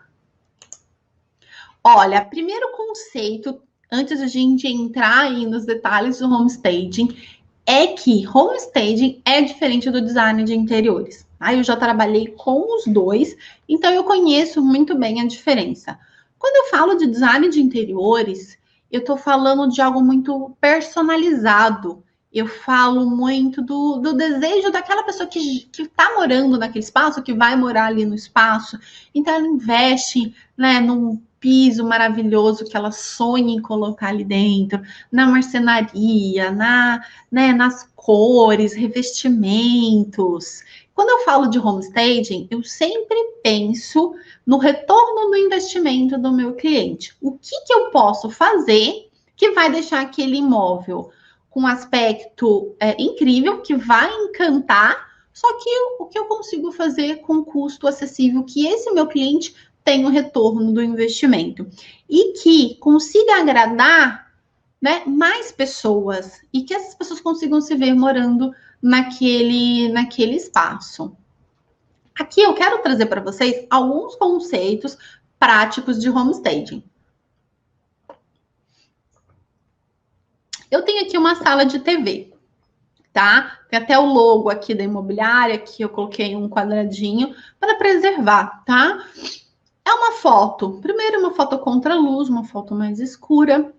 Olha, primeiro conceito, antes de a gente entrar aí nos detalhes do homestaging, é que homestaging é diferente do design de interiores. Tá? Eu já trabalhei com os dois, então eu conheço muito bem a diferença. Quando eu falo de design de interiores, eu estou falando de algo muito personalizado. Eu falo muito do desejo daquela pessoa que está morando naquele espaço, que vai morar ali no espaço. Então, ela investe, né, num piso maravilhoso que ela sonha em colocar ali dentro, na marcenaria, nas cores, revestimentos. Quando eu falo de homestaging, eu sempre penso no retorno do investimento do meu cliente. O que eu posso fazer que vai deixar aquele imóvel com um aspecto incrível, que vai encantar, só que o que eu consigo fazer com custo acessível, que esse meu cliente tenha o retorno do investimento. E que consiga agradar, né, mais pessoas, e que essas pessoas consigam se ver morando naquele espaço. Aqui eu quero trazer para vocês alguns conceitos práticos de homestaging. Eu tenho aqui uma sala de TV, tá? Tem até o logo aqui da imobiliária, que eu coloquei um quadradinho para preservar, tá? É uma foto. Primeiro, uma foto contra a luz, uma foto mais escura.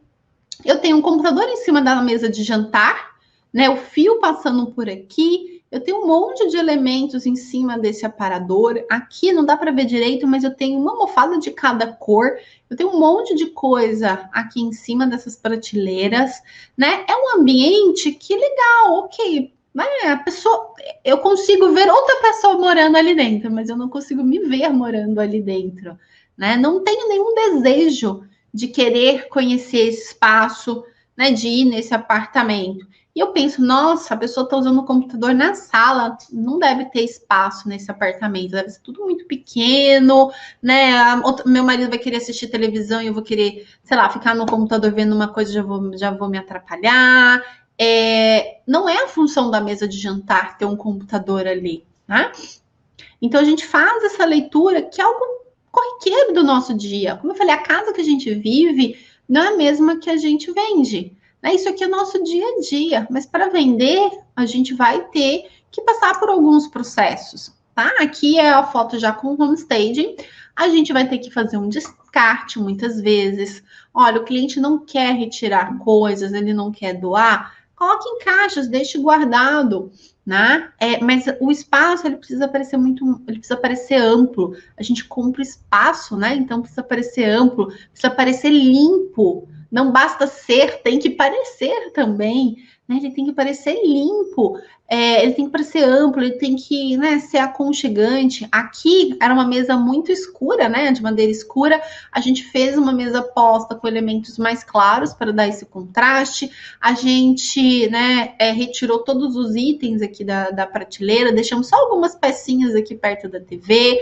Eu tenho um computador em cima da mesa de jantar, né? O fio passando por aqui Eu tenho um monte de elementos em cima desse aparador. Aqui não dá para ver direito, mas eu tenho uma almofada de cada cor. Eu tenho um monte de coisa aqui em cima dessas prateleiras, né? É um ambiente que legal, ok. Né? A pessoa, eu consigo ver outra pessoa morando ali dentro, mas eu não consigo me ver morando ali dentro, né? Não tenho nenhum desejo de querer conhecer esse espaço, né? De ir nesse apartamento. E eu penso, nossa, a pessoa está usando o computador na sala, não deve ter espaço nesse apartamento, deve ser tudo muito pequeno, né? Meu marido vai querer assistir televisão e eu vou querer, sei lá, ficar no computador vendo uma coisa, já vou me atrapalhar. Não é a função da mesa de jantar ter um computador ali, né? Então a gente faz essa leitura que é algo corriqueiro do nosso dia. Como eu falei, a casa que a gente vive não é a mesma que a gente vende. Né? Isso aqui é nosso dia a dia, mas para vender, a gente vai ter que passar por alguns processos. Tá? Aqui é a foto já com o homestaging. A gente vai ter que fazer um descarte muitas vezes. Olha, o cliente não quer retirar coisas, ele não quer doar. Coloque em caixas, deixe guardado, né? Mas o espaço ele precisa parecer amplo. A gente compra espaço, né? Então precisa parecer amplo, precisa parecer limpo. Não basta ser, tem que parecer também, né? Ele tem que parecer limpo, ele tem que parecer amplo, ele tem que, né, ser aconchegante. Aqui era uma mesa muito escura, né? De madeira escura. A gente fez uma mesa posta com elementos mais claros para dar esse contraste. A gente, né, retirou todos os itens aqui da prateleira, deixamos só algumas pecinhas aqui perto da TV.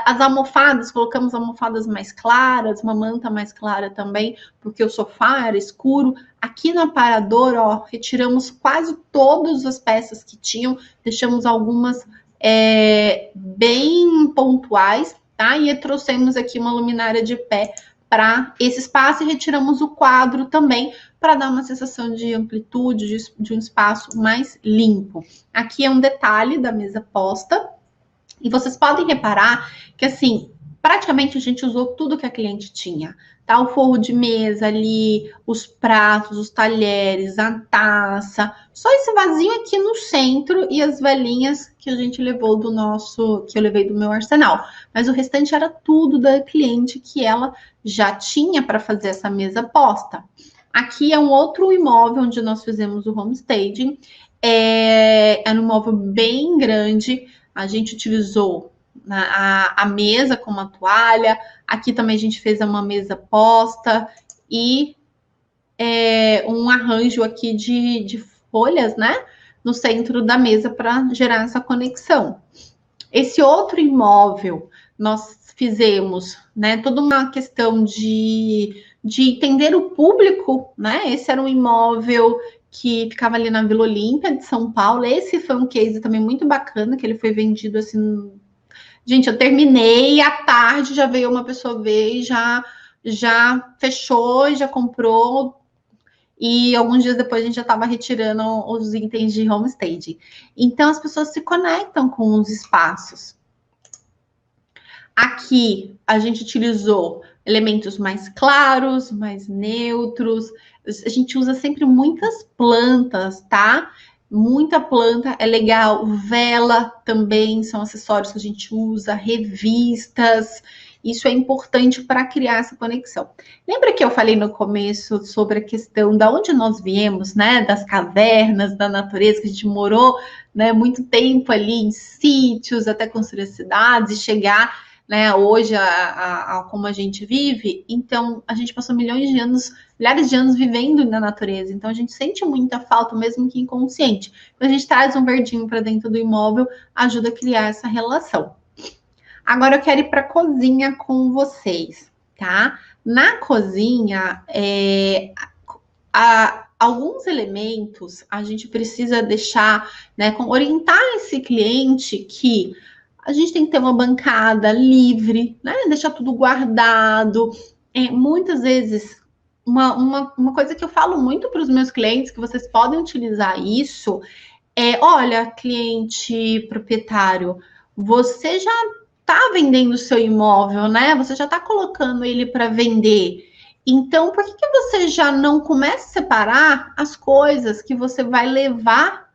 As almofadas, colocamos almofadas mais claras, uma manta mais clara também, porque o sofá era escuro. Aqui no aparador, ó, retiramos quase todas as peças que tinham, deixamos algumas bem pontuais, tá? E trouxemos aqui uma luminária de pé para esse espaço e retiramos o quadro também para dar uma sensação de amplitude, de um espaço mais limpo. Aqui é um detalhe da mesa posta. E vocês podem reparar que, assim, praticamente a gente usou tudo que a cliente tinha. Tá? O forro de mesa ali, os pratos, os talheres, a taça. Só esse vasinho aqui no centro e as velinhas que a gente levou que eu levei do meu arsenal. Mas o restante era tudo da cliente que ela já tinha para fazer essa mesa posta. Aqui é um outro imóvel onde nós fizemos o homestaging. É um imóvel bem grande. A gente utilizou a mesa com uma toalha. Aqui também a gente fez uma mesa posta e um arranjo aqui de folhas, né? No centro da mesa para gerar essa conexão. Esse outro imóvel, nós fizemos, né? Toda uma questão de entender o público, né? Esse era um imóvel que ficava ali na Vila Olímpia de São Paulo. Esse foi um case também muito bacana, que ele foi vendido assim. Gente, eu terminei, à tarde já veio uma pessoa ver e já fechou e já comprou. E alguns dias depois a gente já estava retirando os itens de homestaging. Então as pessoas se conectam com os espaços. Aqui a gente utilizou elementos mais claros, mais neutros. A gente usa sempre muitas plantas, tá? Muita planta é legal. Vela também são acessórios que a gente usa, revistas. Isso é importante para criar essa conexão. Lembra que eu falei no começo sobre a questão da onde nós viemos, né? Das cavernas, da natureza, que a gente morou, né, muito tempo ali em sítios, até construir cidades e chegar, né, hoje a como a gente vive. Então, a gente passou milhares de anos vivendo na natureza. Então, a gente sente muita falta, mesmo que inconsciente. Quando a gente traz um verdinho para dentro do imóvel, ajuda a criar essa relação. Agora eu quero ir para a cozinha com vocês, tá? Na cozinha, alguns elementos a gente precisa deixar, né, orientar esse cliente que a gente tem que ter uma bancada livre, né? Deixar tudo guardado. Muitas vezes, uma coisa que eu falo muito para os meus clientes, que vocês podem utilizar isso, olha, cliente proprietário, você já está vendendo o seu imóvel, né? Você já está colocando ele para vender. Então, por que você já não começa a separar as coisas que você vai levar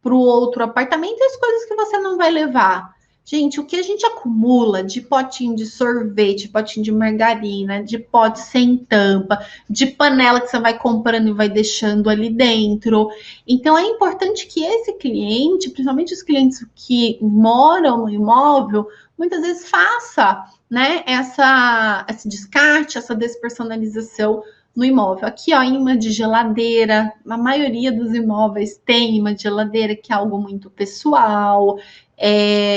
para o outro apartamento e as coisas que você não vai levar. Gente, o que a gente acumula de potinho de sorvete, potinho de margarina, de pote sem tampa, de panela que você vai comprando e vai deixando ali dentro. Então, é importante que esse cliente, principalmente os clientes que moram no imóvel, muitas vezes faça, né, esse descarte, essa despersonalização no imóvel. Aqui, ó, imã de geladeira. A maioria dos imóveis tem imã de geladeira, que é algo muito pessoal.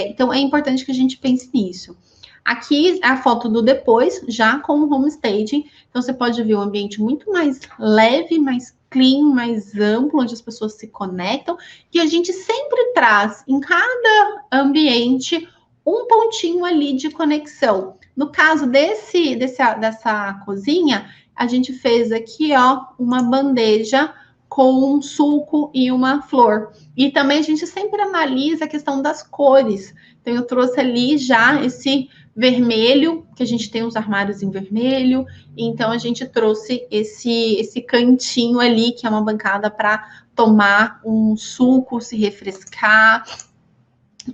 Então, é importante que a gente pense nisso. Aqui é a foto do depois, já com o home staging. Então, você pode ver um ambiente muito mais leve, mais clean, mais amplo, onde as pessoas se conectam. E a gente sempre traz, em cada ambiente, um pontinho ali de conexão. No caso dessa cozinha, a gente fez aqui, ó, uma bandeja com um suco e uma flor. E também a gente sempre analisa a questão das cores. Então, eu trouxe ali já esse vermelho, que a gente tem os armários em vermelho. Então, a gente trouxe esse cantinho ali, que é uma bancada para tomar um suco, se refrescar.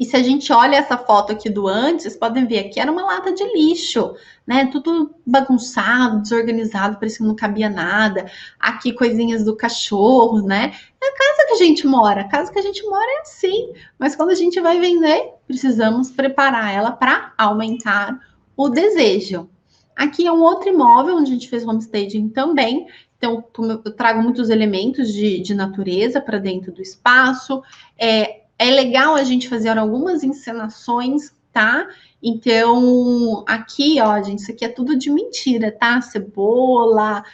E se a gente olha essa foto aqui do antes, vocês podem ver aqui, era uma lata de lixo, né? Tudo bagunçado, desorganizado, parecia que não cabia nada. Aqui, coisinhas do cachorro, né? É a casa que a gente mora. A casa que a gente mora é assim. Mas quando a gente vai vender, precisamos preparar ela para aumentar o desejo. Aqui é um outro imóvel, onde a gente fez homestaging também. Então, eu trago muitos elementos de natureza para dentro do espaço. É legal a gente fazer algumas encenações, tá? Então, aqui, ó, gente, isso aqui é tudo de mentira, tá? Cebola,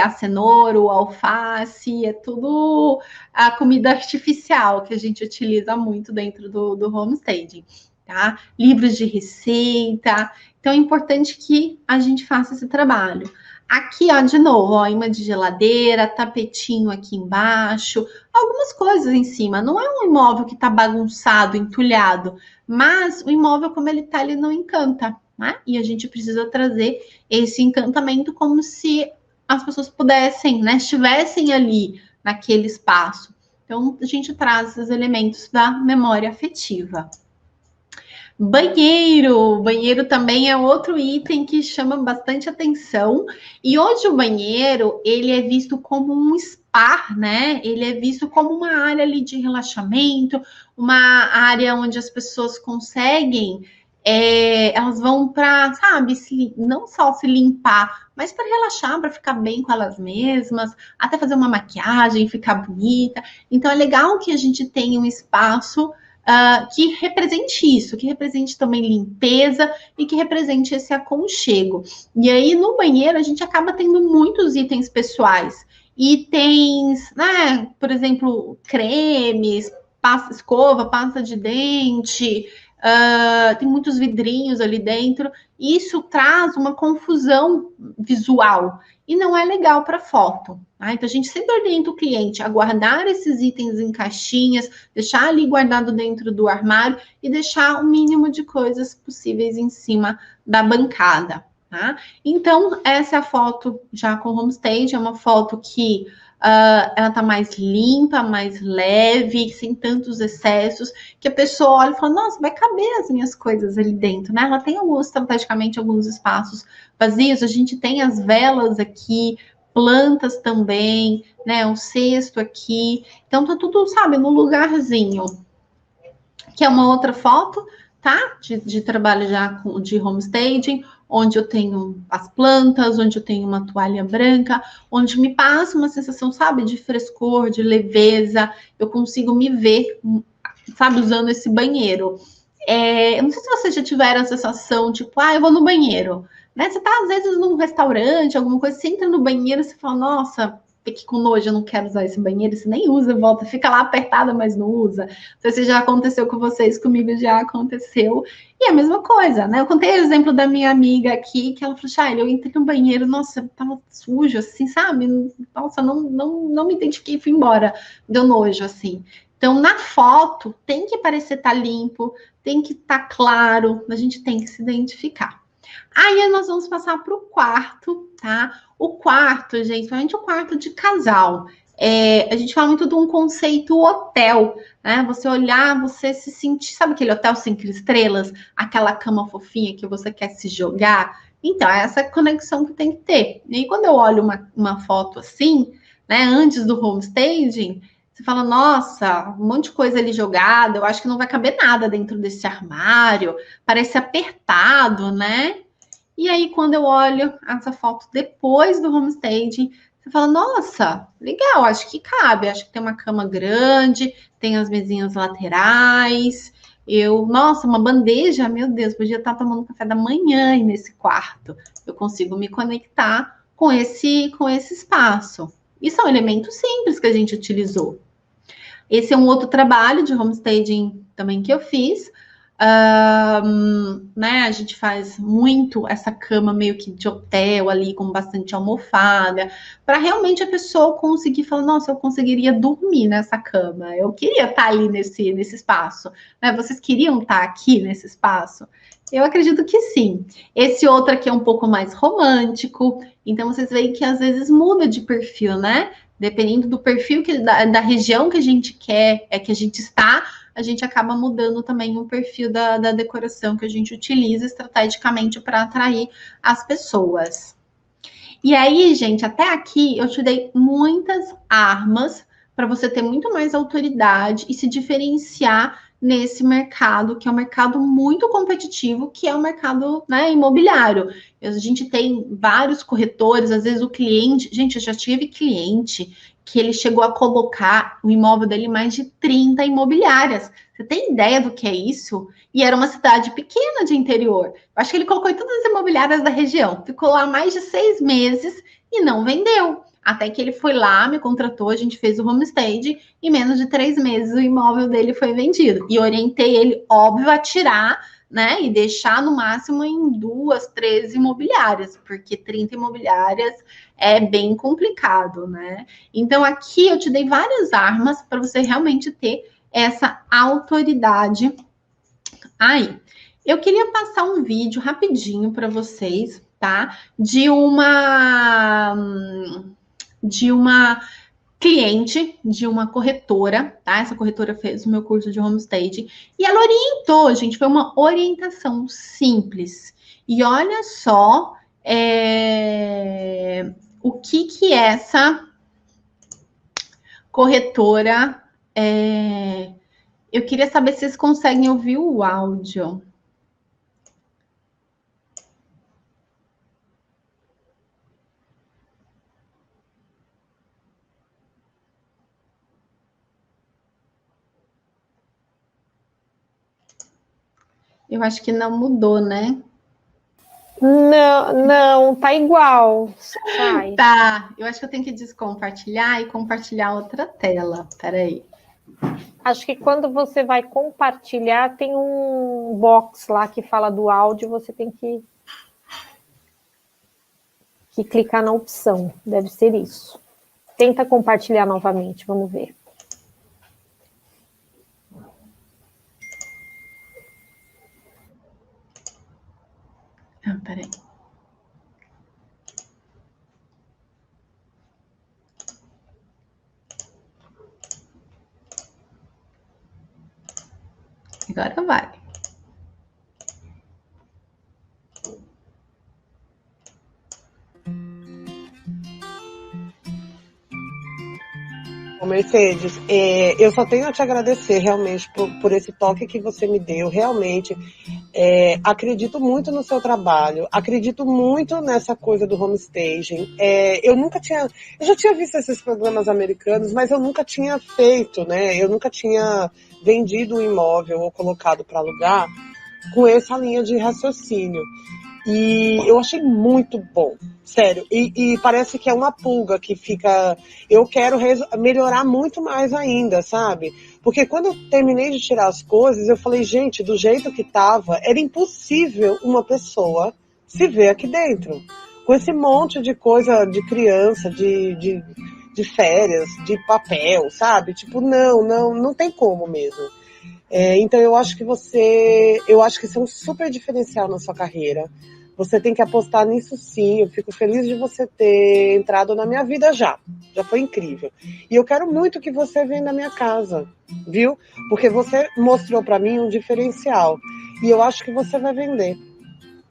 a cenoura, o alface, é tudo a comida artificial que a gente utiliza muito dentro do homestaging, tá? Livros de receita. Então, é importante que a gente faça esse trabalho. Aqui, ó, de novo, ó, imã de geladeira, tapetinho aqui embaixo, algumas coisas em cima. Não é um imóvel que tá bagunçado, entulhado, mas o imóvel, como ele tá, ele não encanta, né? E a gente precisa trazer esse encantamento como se as pessoas pudessem, né, estivessem ali naquele espaço. Então, a gente traz esses elementos da memória afetiva. Banheiro. Banheiro também é outro item que chama bastante atenção. E hoje o banheiro, ele é visto como um spa, né? Ele é visto como uma área ali de relaxamento, uma área onde as pessoas conseguem, elas vão para, sabe, não só se limpar, mas para relaxar, para ficar bem com elas mesmas, até fazer uma maquiagem, ficar bonita. Então é legal que a gente tenha um espaço que represente isso, que represente também limpeza e que represente esse aconchego. E aí, no banheiro, a gente acaba tendo muitos itens pessoais. Itens, né? Por exemplo, cremes, escova, pasta de dente, tem muitos vidrinhos ali dentro. Isso traz uma confusão visual e não é legal para foto. Tá? Então, a gente sempre orienta o cliente a guardar esses itens em caixinhas, deixar ali guardado dentro do armário e deixar o mínimo de coisas possíveis em cima da bancada. Tá? Então, essa é a foto já com homestaging, é uma foto que ela tá mais limpa, mais leve, sem tantos excessos, que a pessoa olha e fala, nossa, vai caber as minhas coisas ali dentro, né? Ela tem estrategicamente alguns espaços vazios, a gente tem as velas aqui, plantas também, né? Um cesto aqui, então tá tudo, sabe, no lugarzinho. Que é uma outra foto, tá? De trabalho já de homestaging, onde eu tenho as plantas, onde eu tenho uma toalha branca, onde me passa uma sensação, sabe, de frescor, de leveza, eu consigo me ver, sabe, usando esse banheiro. Eu não sei se vocês já tiveram a sensação, tipo, eu vou no banheiro, né? Você tá, às vezes, num restaurante, alguma coisa, você entra no banheiro e você fala, nossa, fique com nojo, eu não quero usar esse banheiro, você nem usa, volta, fica lá apertada, mas não usa. Não sei se já aconteceu com vocês, comigo já aconteceu. E é a mesma coisa, né? Eu contei o exemplo da minha amiga aqui, que ela falou, Chay, eu entrei no banheiro, nossa, tava sujo, assim, sabe? Nossa, não me identifiquei, fui embora, deu nojo, assim. Então, na foto, tem que parecer estar limpo, tem que estar claro, a gente tem que se identificar. Aí nós vamos passar para o quarto, tá? O quarto, gente, principalmente o quarto de casal. A gente fala muito de um conceito hotel, né? Você olhar, você se sentir, sabe aquele hotel 5 estrelas? Aquela cama fofinha que você quer se jogar? Então, é essa conexão que tem que ter. E aí, quando eu olho uma foto assim, né, antes do homestaging, você fala, nossa, um monte de coisa ali jogada, eu acho que não vai caber nada dentro desse armário, parece apertado, né? E aí, quando eu olho essa foto depois do homestaging, você fala, nossa, legal, acho que cabe, acho que tem uma cama grande, tem as mesinhas laterais. Nossa, uma bandeja, meu Deus, podia estar tomando café da manhã aí nesse quarto. Eu consigo me conectar com esse espaço. E são elementos simples que a gente utilizou. Esse é um outro trabalho de homestaging também que eu fiz. Né, a gente faz muito essa cama meio que de hotel ali, com bastante almofada, para realmente a pessoa conseguir falar, nossa, eu conseguiria dormir nessa cama, eu queria estar ali nesse espaço, né? Vocês queriam estar aqui nesse espaço? Eu acredito que sim. Esse outro aqui é um pouco mais romântico, então vocês veem que às vezes muda de perfil, né? Dependendo do perfil da região que a gente quer, que a gente está, a gente acaba mudando também o perfil da decoração que a gente utiliza estrategicamente para atrair as pessoas. E aí, gente, até aqui eu te dei muitas armas para você ter muito mais autoridade e se diferenciar nesse mercado, que é um mercado muito competitivo, que é o mercado, né, imobiliário. A gente tem vários corretores, às vezes o cliente... Gente, eu já tive cliente que ele chegou a colocar o imóvel dele em mais de 30 imobiliárias. Você tem ideia do que é isso? E era uma cidade pequena de interior. Eu acho que ele colocou em todas as imobiliárias da região. Ficou lá mais de 6 meses e não vendeu. Até que ele foi lá, me contratou, a gente fez o homestaging, e em menos de 3 meses o imóvel dele foi vendido. E orientei ele, óbvio, a tirar, né, e deixar no máximo em 2, 3 imobiliárias, porque 30 imobiliárias é bem complicado, né? Então aqui eu te dei várias armas para você realmente ter essa autoridade aí. Eu queria passar um vídeo rapidinho para vocês, tá? De uma cliente de uma corretora, tá? Essa corretora fez o meu curso de homestaging e ela orientou, gente, foi uma orientação simples. E olha só o que essa corretora... Eu queria saber se vocês conseguem ouvir o áudio. Eu acho que não mudou, né? Não, tá igual. Vai. Tá, eu acho que eu tenho que descompartilhar e compartilhar outra tela. Peraí. Acho que quando você vai compartilhar, tem um box lá que fala do áudio, você tem que clicar na opção. Deve ser isso. Tenta compartilhar novamente, vamos ver. Peraí. Agora vai. Mercedes, eu só tenho a te agradecer realmente por esse toque que você me deu. Realmente, acredito muito no seu trabalho, acredito muito nessa coisa do homestaging. Eu já tinha visto esses programas americanos, mas eu nunca tinha feito, né? Eu nunca tinha vendido um imóvel ou colocado para alugar com essa linha de raciocínio. E eu achei muito bom, sério. E parece que é uma pulga que fica... Eu quero melhorar muito mais ainda, sabe? Porque quando eu terminei de tirar as coisas, eu falei, gente, do jeito que tava, era impossível uma pessoa se ver aqui dentro. Com esse monte de coisa de criança, de férias, de papel, sabe? Tipo, não tem como mesmo. Então eu acho que isso é um super diferencial na sua carreira. Você tem que apostar nisso sim. Eu fico feliz de você ter entrado na minha vida já. Já foi incrível. E eu quero muito que você venha na minha casa, viu? Porque você mostrou para mim um diferencial. E eu acho que você vai vender,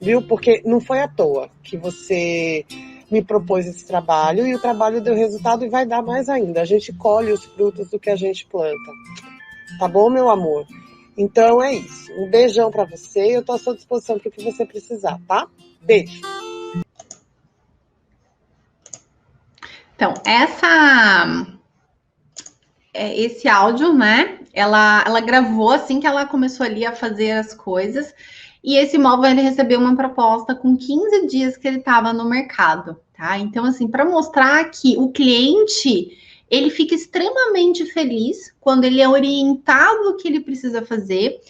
viu? Porque não foi à toa que você me propôs esse trabalho e o trabalho deu resultado e vai dar mais ainda. A gente colhe os frutos do que a gente planta. Tá bom, meu amor? Então é isso. Um beijão para você e eu tô à sua disposição para o que você precisar, tá? Beijo. Então, esse áudio, né? Ela gravou assim que ela começou ali a fazer as coisas. E esse imóvel ele recebeu uma proposta com 15 dias que ele estava no mercado, tá? Então, assim, para mostrar que o cliente ele fica extremamente feliz quando ele é orientado o que ele precisa fazer.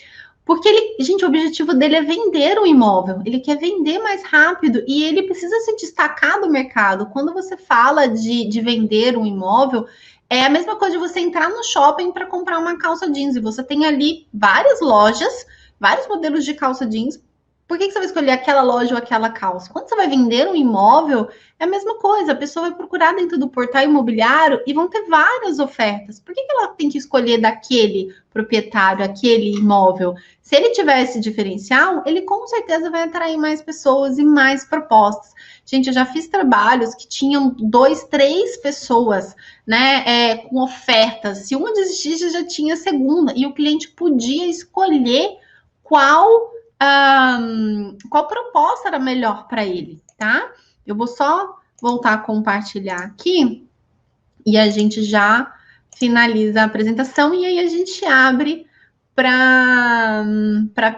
Porque gente, o objetivo dele é vender um imóvel, ele quer vender mais rápido e ele precisa se destacar do mercado. Quando você fala de vender um imóvel, é a mesma coisa de você entrar no shopping para comprar uma calça jeans e você tem ali várias lojas, vários modelos de calça jeans. Por que você vai escolher aquela loja ou aquela calça? Quando você vai vender um imóvel, é a mesma coisa. A pessoa vai procurar dentro do portal imobiliário e vão ter várias ofertas. Por que ela tem que escolher daquele proprietário, aquele imóvel? Se ele tiver esse diferencial, ele com certeza vai atrair mais pessoas e mais propostas. Gente, eu já fiz trabalhos que tinham 2, 3 pessoas, né, com ofertas. Se uma desistisse, já tinha a segunda. E o cliente podia escolher qual proposta era melhor para ele, tá? Eu vou só voltar a compartilhar aqui e a gente já finaliza a apresentação e aí a gente abre para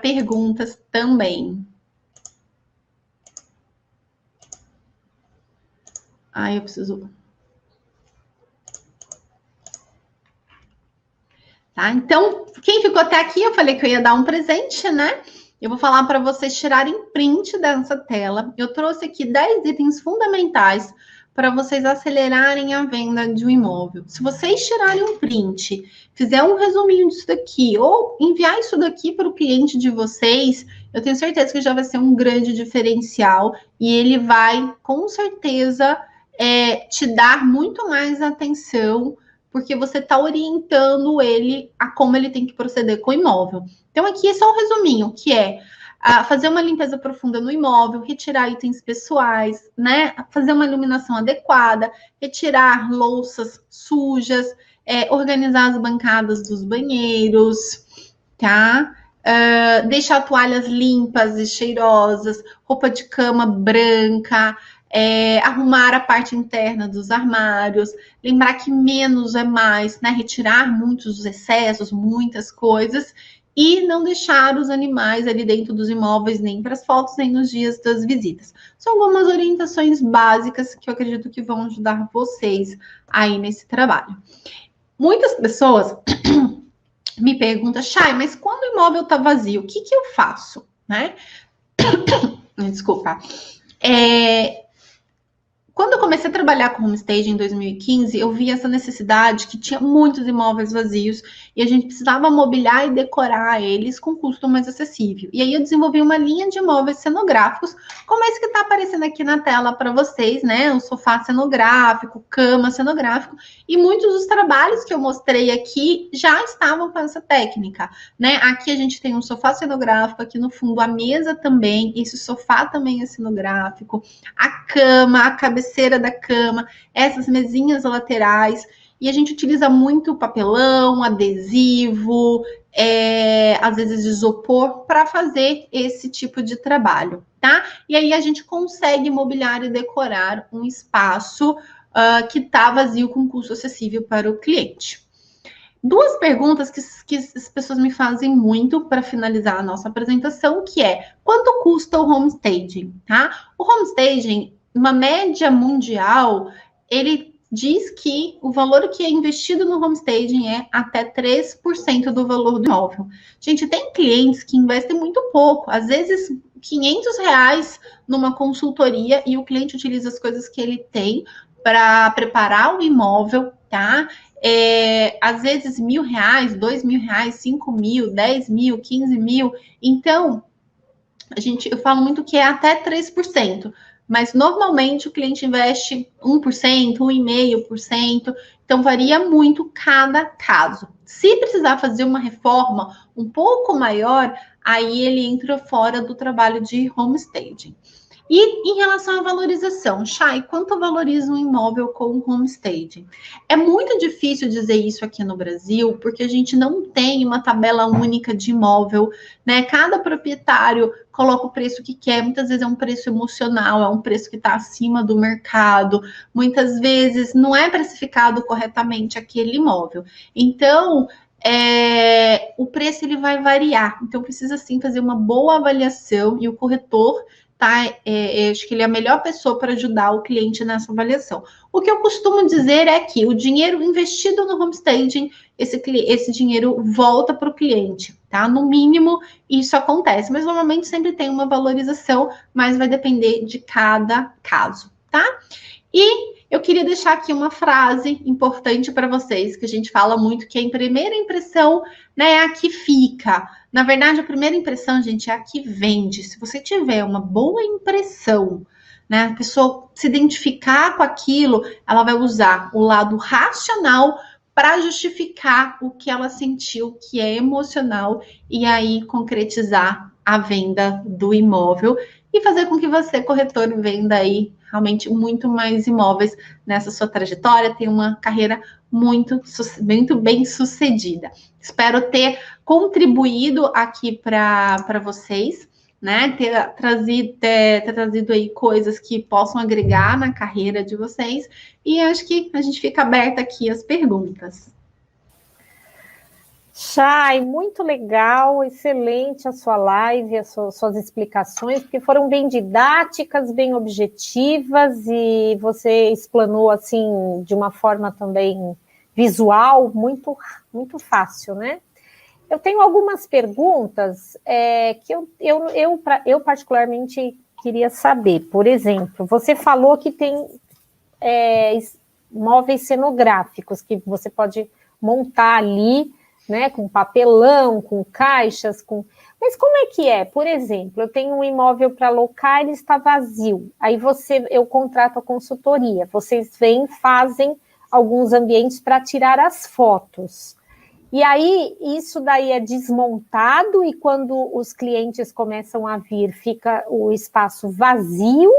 perguntas também. Eu preciso... Tá, então, quem ficou até aqui, eu falei que eu ia dar um presente, né? Eu vou falar para vocês tirarem print dessa tela. Eu trouxe aqui 10 itens fundamentais para vocês acelerarem a venda de um imóvel. Se vocês tirarem um print, fizer um resuminho disso daqui, ou enviar isso daqui para o cliente de vocês, eu tenho certeza que já vai ser um grande diferencial e ele vai, com certeza, te dar muito mais atenção, porque você está orientando ele a como ele tem que proceder com o imóvel. Então, aqui é só um resuminho, que é fazer uma limpeza profunda no imóvel, retirar itens pessoais, né? Fazer uma iluminação adequada, retirar louças sujas, organizar as bancadas dos banheiros, tá? Deixar toalhas limpas e cheirosas, roupa de cama branca, arrumar a parte interna dos armários, lembrar que menos é mais, né? Retirar muitos excessos, muitas coisas, e não deixar os animais ali dentro dos imóveis, nem para as fotos, nem nos dias das visitas. São algumas orientações básicas que eu acredito que vão ajudar vocês aí nesse trabalho. Muitas pessoas me perguntam, Chay, mas quando o imóvel está vazio, o que eu faço? Né? Desculpa. Quando eu comecei a trabalhar com homestaging em 2015, eu vi essa necessidade que tinha muitos imóveis vazios e a gente precisava mobiliar e decorar eles com custo mais acessível. E aí eu desenvolvi uma linha de imóveis cenográficos, como esse que está aparecendo aqui na tela para vocês, né? Um sofá cenográfico, cama cenográfico, e muitos dos trabalhos que eu mostrei aqui já estavam com essa técnica, né? Aqui a gente tem um sofá cenográfico, aqui no fundo a mesa também, esse sofá também é cenográfico, a cama, a cabeceira da cama, essas mesinhas laterais, e a gente utiliza muito papelão, adesivo, às vezes isopor, para fazer esse tipo de trabalho, tá? E aí a gente consegue mobiliar e decorar um espaço que está vazio com custo acessível para o cliente. Duas perguntas que as pessoas me fazem muito para finalizar a nossa apresentação, que é, quanto custa o homestaging, tá? O homestaging, uma média mundial, ele diz que o valor que é investido no homestaging é até 3% do valor do imóvel. Gente, tem clientes que investem muito pouco, às vezes R$500 numa consultoria, e o cliente utiliza as coisas que ele tem para preparar o imóvel, tá? Às vezes R$1.000, R$2.000, R$5.000, R$10.000, R$15.000. Então, eu falo muito que é até 3%, mas normalmente o cliente investe 1%, 1,5%, então varia muito cada caso. Se precisar fazer uma reforma um pouco maior, aí ele entra fora do trabalho de homestaging. E em relação à valorização, Chay, quanto valoriza um imóvel com homestaging? É muito difícil dizer isso aqui no Brasil, porque a gente não tem uma tabela única de imóvel, né? Cada proprietário coloca o preço que quer, muitas vezes é um preço emocional, é um preço que está acima do mercado, muitas vezes não é precificado corretamente aquele imóvel. Então, o preço ele vai variar, então precisa sim fazer uma boa avaliação e o corretor acho que ele é a melhor pessoa para ajudar o cliente nessa avaliação. O que eu costumo dizer é que o dinheiro investido no homestaging, esse dinheiro volta para o cliente, tá? No mínimo, isso acontece, mas normalmente sempre tem uma valorização, mas vai depender de cada caso, tá? E eu queria deixar aqui uma frase importante para vocês, que a gente fala muito, que é a primeira impressão, né, é a que fica. Na verdade, a primeira impressão, gente, é a que vende. Se você tiver uma boa impressão, né, a pessoa se identificar com aquilo, ela vai usar o lado racional para justificar o que ela sentiu, que é emocional, e aí concretizar a venda do imóvel e fazer com que você, corretor, venda aí realmente muito mais imóveis nessa sua trajetória, tem uma carreira muito bem sucedida. Espero ter contribuído aqui para vocês, né? Ter trazido aí coisas que possam agregar na carreira de vocês, e acho que a gente fica aberta aqui às perguntas. Chay, muito legal, excelente a sua live, as suas explicações, porque foram bem didáticas, bem objetivas, e você explanou assim de uma forma também visual, muito, muito fácil, né? Eu tenho algumas perguntas que eu particularmente queria saber. Por exemplo, você falou que tem móveis cenográficos que você pode montar ali, né, com papelão, com caixas, Mas como é que é? Por exemplo, eu tenho um imóvel para alocar, ele está vazio. Aí eu contrato a consultoria. Vocês vêm, fazem alguns ambientes para tirar as fotos. E aí, isso daí é desmontado e quando os clientes começam a vir, fica o espaço vazio?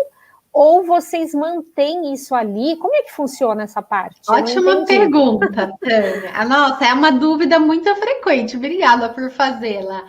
Ou vocês mantêm isso ali? Como é que funciona essa parte? Ótima pergunta, Tânia. Nossa, é uma dúvida muito frequente. Obrigada por fazê-la.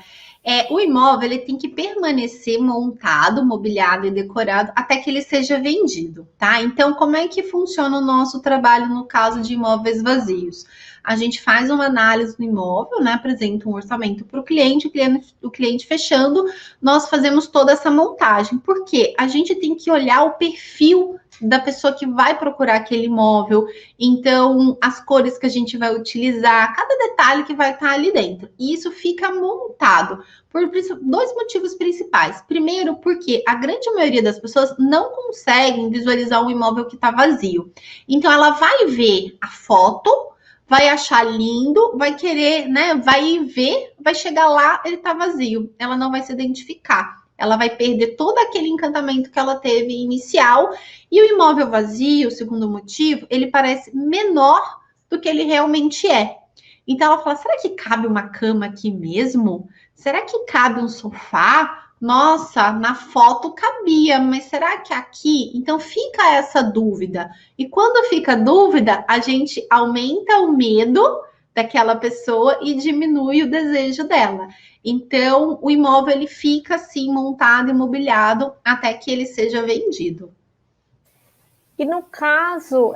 O imóvel ele tem que permanecer montado, mobiliado e decorado até que ele seja vendido, tá? Então, como é que funciona o nosso trabalho no caso de imóveis vazios? A gente faz uma análise do imóvel, né? Apresenta um orçamento para o cliente fechando, nós fazemos toda essa montagem. Por quê? A gente tem que olhar o perfil da pessoa que vai procurar aquele imóvel, então as cores que a gente vai utilizar, cada detalhe que vai estar ali dentro. E isso fica montado por dois motivos principais. Primeiro, porque a grande maioria das pessoas não conseguem visualizar um imóvel que está vazio. Então ela vai ver a foto, vai achar lindo, vai querer, né? Vai ver, vai chegar lá, ele tá vazio. Ela não vai se identificar. Ela vai perder todo aquele encantamento que ela teve inicial. E o imóvel vazio, segundo motivo, ele parece menor do que ele realmente é. Então ela fala: será que cabe uma cama aqui mesmo? Será que cabe um sofá? Nossa, na foto cabia, mas será que aqui? Então fica essa dúvida. E quando fica dúvida, a gente aumenta o medo daquela pessoa e diminui o desejo dela. Então, o imóvel ele fica assim montado e mobiliado até que ele seja vendido. E no caso,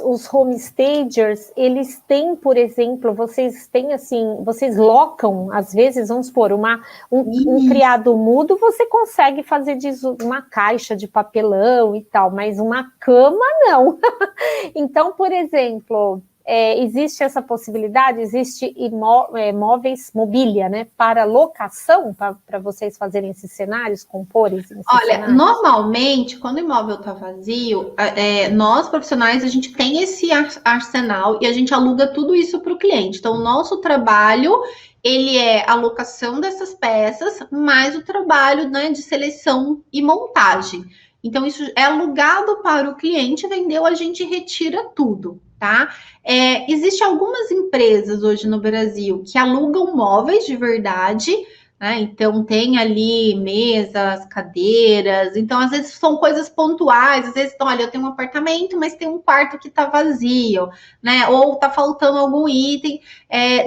os homestagers, eles têm, por exemplo, vocês têm assim, vocês locam, às vezes, vamos supor, um criado mudo, você consegue fazer uma caixa de papelão e tal, mas uma cama, não. Então, por exemplo, existe essa possibilidade? Existe imóveis, mobília, né, para locação, para vocês fazerem esses cenários, comporem esses cenários? Normalmente, quando o imóvel está vazio, nós profissionais, a gente tem esse arsenal e a gente aluga tudo isso para o cliente. Então, o nosso trabalho, ele é a locação dessas peças, mais o trabalho, né, de seleção e montagem. Então, isso é alugado para o cliente, vendeu, a gente retira tudo, tá? Existem algumas empresas hoje no Brasil que alugam móveis de verdade, né? Então, tem ali mesas, cadeiras. Então, às vezes, são coisas pontuais. Às vezes, então, olha, eu tenho um apartamento, mas tem um quarto que está vazio, né? Ou está faltando algum item.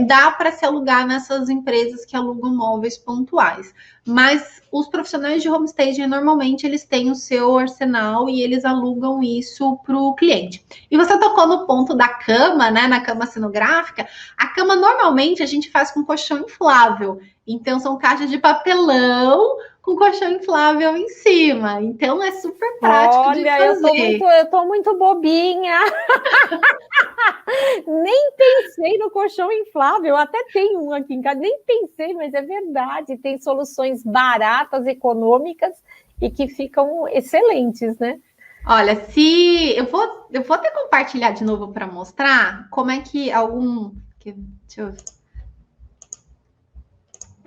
Dá para se alugar nessas empresas que alugam móveis pontuais. Mas os profissionais de homestaging, normalmente, eles têm o seu arsenal e eles alugam isso para o cliente. E você tocou no ponto da cama, né? Na cama cenográfica. A cama, normalmente, a gente faz com colchão inflável. Então, são caixas de papelão com colchão inflável em cima. Então, é super prático de fazer. Eu tô muito bobinha. Nem pensei no colchão inflável. Eu até tenho um aqui em casa. Nem pensei, mas é verdade. Tem soluções baratas, econômicas e que ficam excelentes, né? Olha, se eu vou até compartilhar de novo para mostrar como é que deixa eu ver.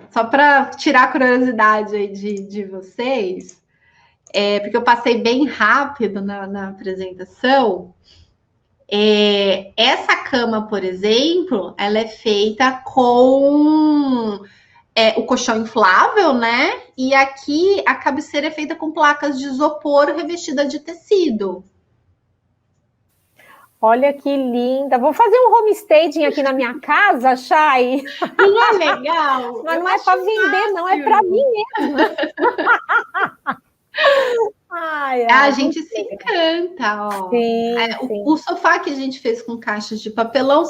Só para tirar a curiosidade aí de vocês, porque eu passei bem rápido na apresentação. Essa cama, por exemplo, ela é feita com o colchão inflável, né? E aqui a cabeceira é feita com placas de isopor revestida de tecido. Olha que linda. Vou fazer um homestaging aqui na minha casa, Chay. Não é legal? Mas não é para vender, não. É para mim mesmo. A gente se encanta, ó. Sim, o sofá que a gente fez com caixas de papelão,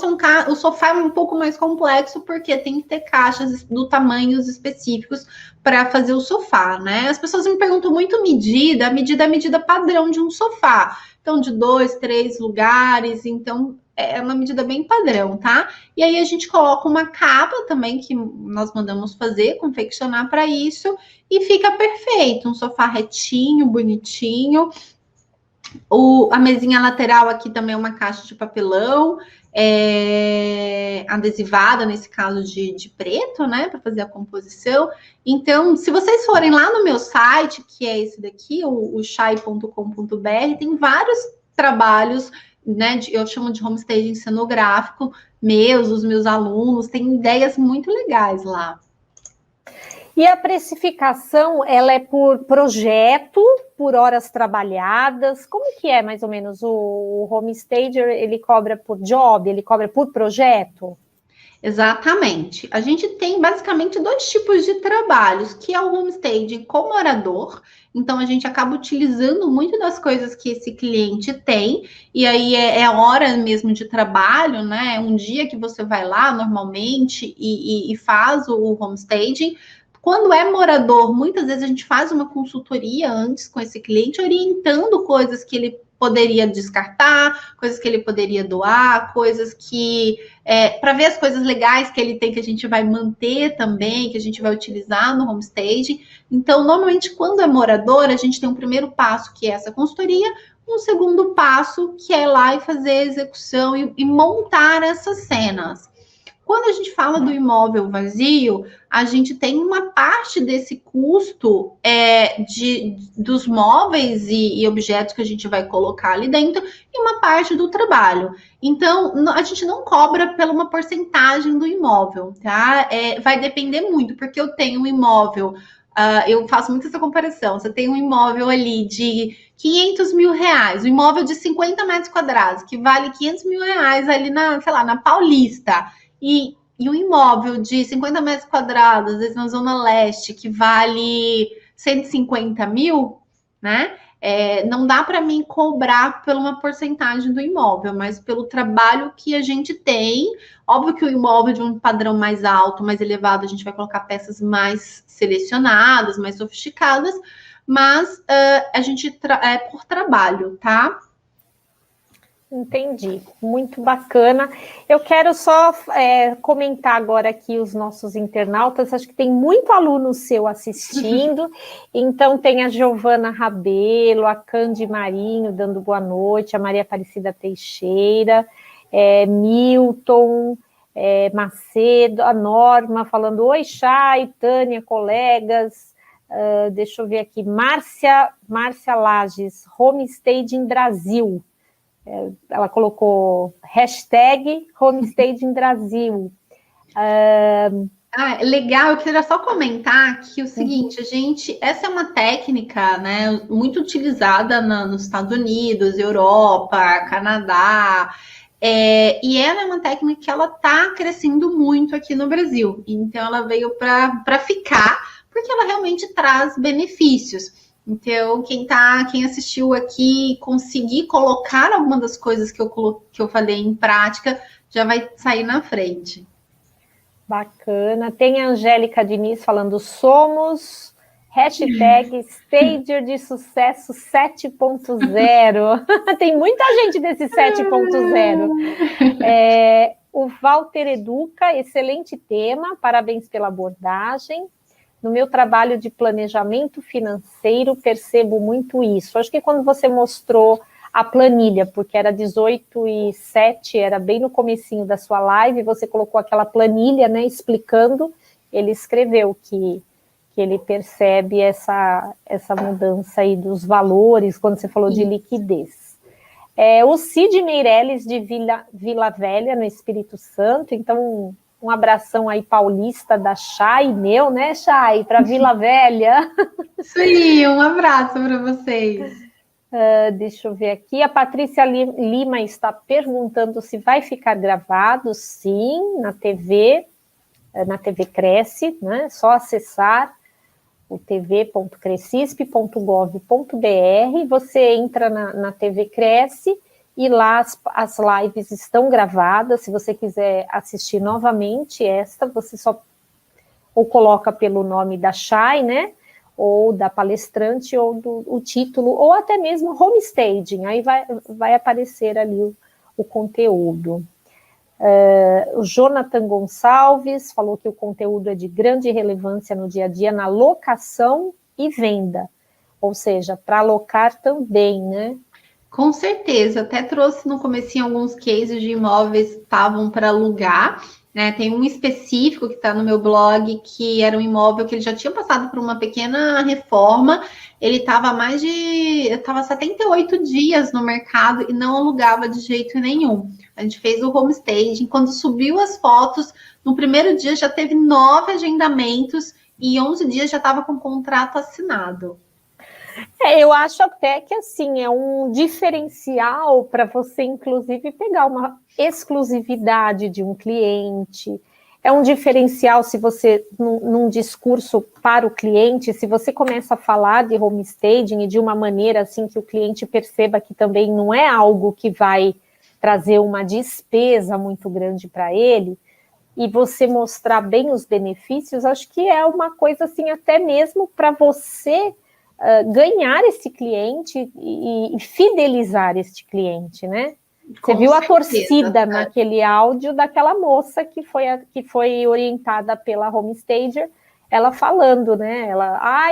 o sofá é um pouco mais complexo, porque tem que ter caixas do tamanhos específicos para fazer o sofá, né? As pessoas me perguntam muito a medida é a medida padrão de um sofá. Então, de 2, 3 lugares, então é uma medida bem padrão, tá? E aí a gente coloca uma capa também que nós mandamos fazer, confeccionar para isso, e fica perfeito. Um sofá retinho, bonitinho. A mesinha lateral aqui também é uma caixa de papelão, adesivada, nesse caso de preto, né? Para fazer a composição. Então, se vocês forem lá no meu site, que é esse daqui, o chay.com.br, tem vários trabalhos, né? Eu chamo de homestaging cenográfico, os meus alunos, tem ideias muito legais lá. E a precificação, ela é por projeto, por horas trabalhadas? Como que é, mais ou menos, o homestager? Ele cobra por job, ele cobra por projeto? Exatamente. A gente tem basicamente 2 tipos de trabalhos, que é o homestaging com morador. Então, a gente acaba utilizando muito das coisas que esse cliente tem, e aí é hora mesmo de trabalho, né? Um dia que você vai lá normalmente e faz o homestaging. Quando é morador, muitas vezes a gente faz uma consultoria antes com esse cliente, orientando coisas que ele poderia descartar, coisas que ele poderia doar, coisas que... para ver as coisas legais que ele tem, que a gente vai manter também, que a gente vai utilizar no homestaging. Então, normalmente, quando é morador, a gente tem um primeiro passo, que é essa consultoria, um segundo passo, que é ir lá e fazer a execução e montar essas cenas. Quando a gente fala do imóvel vazio, a gente tem uma parte desse custo dos móveis e objetos que a gente vai colocar ali dentro e uma parte do trabalho. Então, a gente não cobra pela uma porcentagem do imóvel, tá? Vai depender muito, porque eu tenho um imóvel, eu faço muito essa comparação, você tem um imóvel ali de 500 mil reais, um imóvel de 50 metros quadrados, que vale 500 mil reais ali na Paulista, e um imóvel de 50 metros quadrados, às vezes na Zona Leste, que vale 150 mil, né? Não dá para mim cobrar por uma porcentagem do imóvel, mas pelo trabalho que a gente tem. Óbvio que o imóvel de um padrão mais alto, mais elevado, a gente vai colocar peças mais selecionadas, mais sofisticadas, mas a gente é por trabalho, tá? Entendi, muito bacana. Eu quero só comentar agora aqui os nossos internautas, acho que tem muito aluno seu assistindo, então tem a Giovana Rabelo, a Candy Marinho dando boa noite, a Maria Aparecida Teixeira, Milton Macedo, a Norma falando, oi, Chay, Tânia, colegas, deixa eu ver aqui, Márcia Lages, Homestaging Brasil. Ela colocou hashtag Homestaging Brasil. Legal, eu queria só comentar que o seguinte, essa é uma técnica, né, muito utilizada nos Estados Unidos, Europa, Canadá, e ela é uma técnica que ela está crescendo muito aqui no Brasil. Então ela veio para ficar, porque ela realmente traz benefícios. Então, quem assistiu aqui, conseguir colocar alguma das coisas que eu falei em prática, já vai sair na frente. Bacana. Tem a Angélica Diniz falando, somos hashtag Stager de Sucesso 7.0. Tem muita gente desse 7.0. O Walter Educa, excelente tema, parabéns pela abordagem. No meu trabalho de planejamento financeiro, percebo muito isso. Acho que quando você mostrou a planilha, porque era 18h07, era bem no comecinho da sua live, você colocou aquela planilha, né, explicando, ele escreveu que ele percebe essa mudança aí dos valores, quando você falou de liquidez. O Cid Meirelles, de Vila Velha, no Espírito Santo, então... Um abração aí paulista da Chay, meu, né, Chay? Para Vila Velha. Sim, um abraço para vocês. Deixa eu ver aqui. A Patrícia Lima está perguntando se vai ficar gravado. Sim, na TV Cresce, né? Só acessar o tv.crescisp.gov.br. Você entra na TV Cresce. E lá as lives estão gravadas, se você quiser assistir novamente você só ou coloca pelo nome da Chay, né, ou da palestrante, ou o título, ou até mesmo Homestaging, aí vai aparecer ali o conteúdo. O Jonathan Gonçalves falou que o conteúdo é de grande relevância no dia a dia na locação e venda, ou seja, para alocar também, né? Com certeza, até trouxe no comecinho alguns cases de imóveis que estavam para alugar, né? Tem um específico que está no meu blog, que era um imóvel que ele já tinha passado por uma pequena reforma, ele estava 78 dias no mercado e não alugava de jeito nenhum. A gente fez o homestaging, quando subiu as fotos, no primeiro dia já teve 9 agendamentos e 11 dias já estava com o contrato assinado. Eu acho até que assim é um diferencial para você, inclusive, pegar uma exclusividade de um cliente. É um diferencial se você, num discurso para o cliente, se você começa a falar de homestaging e de uma maneira assim que o cliente perceba que também não é algo que vai trazer uma despesa muito grande para ele, e você mostrar bem os benefícios, acho que é uma coisa assim até mesmo para você ganhar esse cliente e fidelizar este cliente, né? Você viu a torcida naquele áudio daquela moça que foi orientada pela Homestager, ela falando, né?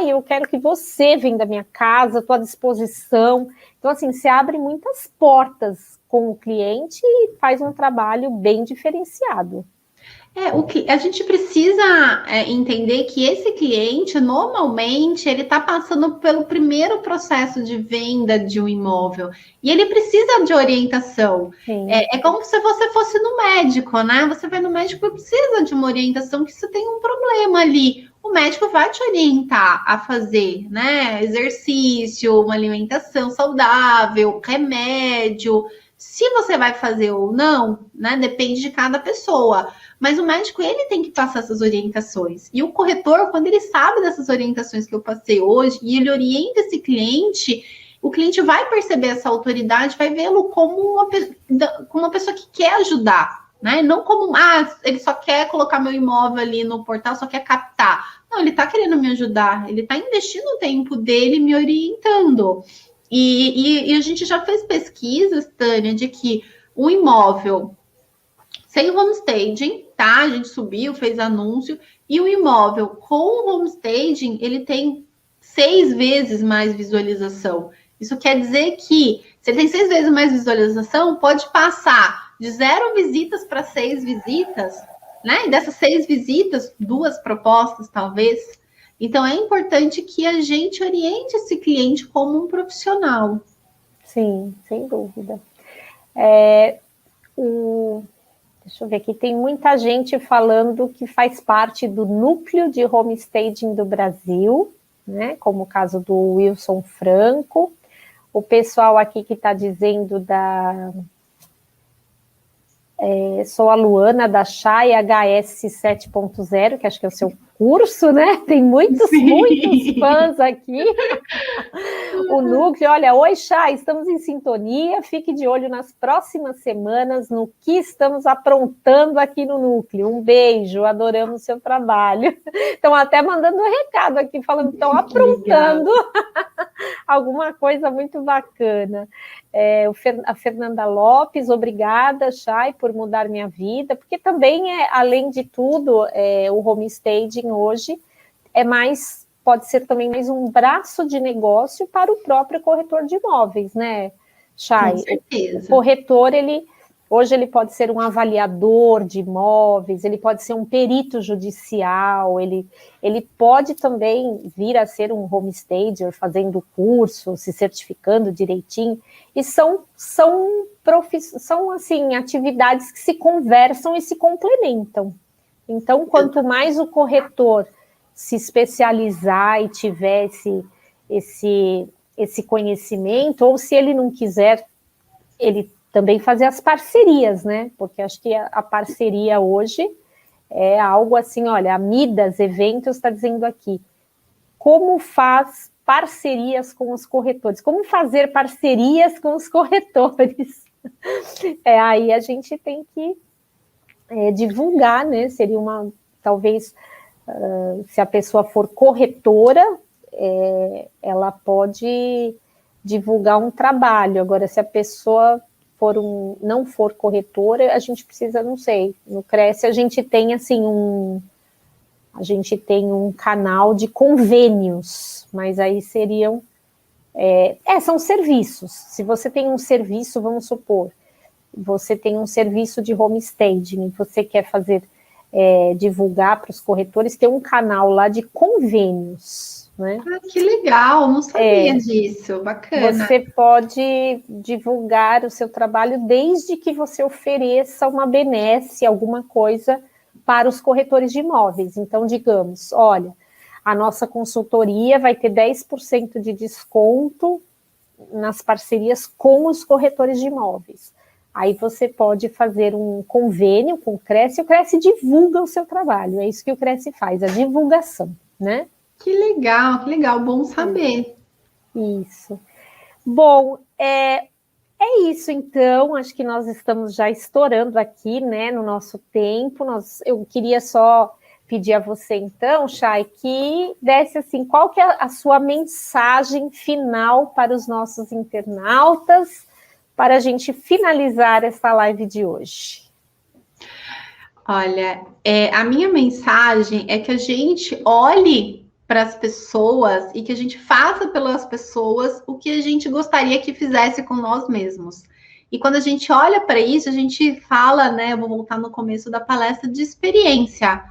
Eu quero que você venda minha casa, estou à disposição. Então, assim, você abre muitas portas com o cliente e faz um trabalho bem diferenciado. O que a gente precisa entender que esse cliente, normalmente, ele está passando pelo primeiro processo de venda de um imóvel e ele precisa de orientação. É como se você fosse no médico, né? Você vai no médico e precisa de uma orientação que você tem um problema ali. O médico vai te orientar a fazer, né? Exercício, uma alimentação saudável, remédio. Se você vai fazer ou não, né? Depende de cada pessoa. Mas o médico, ele tem que passar essas orientações. E o corretor, quando ele sabe dessas orientações que eu passei hoje, e ele orienta esse cliente, o cliente vai perceber essa autoridade, vai vê-lo como uma pessoa que quer ajudar, né? Não como, ele só quer colocar meu imóvel ali no portal, só quer captar. Não, ele está querendo me ajudar, ele está investindo o tempo dele me orientando. E a gente já fez pesquisas, Tânia, de que o imóvel sem homestaging, tá? A gente subiu, fez anúncio, e o imóvel com homestaging, ele tem 6 vezes mais visualização. Isso quer dizer que, se ele tem 6 vezes mais visualização, pode passar de 0 visitas para 6 visitas, né? E dessas 6 visitas, 2 propostas, talvez. Então, é importante que a gente oriente esse cliente como um profissional. Sim, sem dúvida. Deixa eu ver aqui, tem muita gente falando que faz parte do núcleo de homestaging do Brasil, né? Como o caso do Wilson Franco. O pessoal aqui que está dizendo sou a Luana da Chay HS 7.0, que acho que é o seu curso, né? Tem muitos fãs aqui. O núcleo, olha, oi Chay, estamos em sintonia, fique de olho nas próximas semanas no que estamos aprontando aqui no núcleo. Um beijo, adoramos o seu trabalho. Estão até mandando um recado aqui, falando que estão aprontando alguma coisa muito bacana. A Fernanda Lopes, obrigada, Chay, por mudar minha vida, porque também, além de tudo, o homestaging hoje pode ser também mais um braço de negócio para o próprio corretor de imóveis, né, Chay? Com certeza. O corretor, hoje ele pode ser um avaliador de imóveis, ele pode ser um perito judicial, ele pode também vir a ser um homestager, fazendo curso, se certificando direitinho, e são assim, atividades que se conversam e se complementam. Então, quanto mais o corretor se especializar e tiver esse conhecimento, ou se ele não quiser, ele também fazer as parcerias, né? Porque acho que a parceria hoje é algo assim, olha, a Midas Eventos está dizendo aqui, como faz parcerias com os corretores? Como fazer parcerias com os corretores? Aí a gente tem que divulgar, né? Seria talvez, se a pessoa for corretora, ela pode divulgar um trabalho. Agora, se a pessoa não for corretora, a gente precisa, não sei, no Cresce a gente tem assim um canal de convênios, mas aí seriam são serviços. Se você tem um serviço, vamos supor, você tem um serviço de homestaging e você quer fazer divulgar para os corretores, tem um canal lá de convênios, né? Ah, que legal, não sabia disso, bacana. Você pode divulgar o seu trabalho desde que você ofereça uma benesse, alguma coisa para os corretores de imóveis. Então, digamos, olha, a nossa consultoria vai ter 10% de desconto nas parcerias com os corretores de imóveis. Aí você pode fazer um convênio com o Cresce, e o Cresce divulga o seu trabalho, é isso que o Cresce faz, a divulgação, né? Que legal, bom saber. Isso. Bom, é isso então, acho que nós estamos já estourando aqui, né, no nosso tempo. Eu queria só pedir a você então, Chay, que desse assim, qual que é a sua mensagem final para os nossos internautas, para a gente finalizar essa live de hoje. Olha, a minha mensagem é que a gente olhe para as pessoas e que a gente faça pelas pessoas o que a gente gostaria que fizesse com nós mesmos. E quando a gente olha para isso, a gente fala, né? Eu vou voltar no começo da palestra de experiência.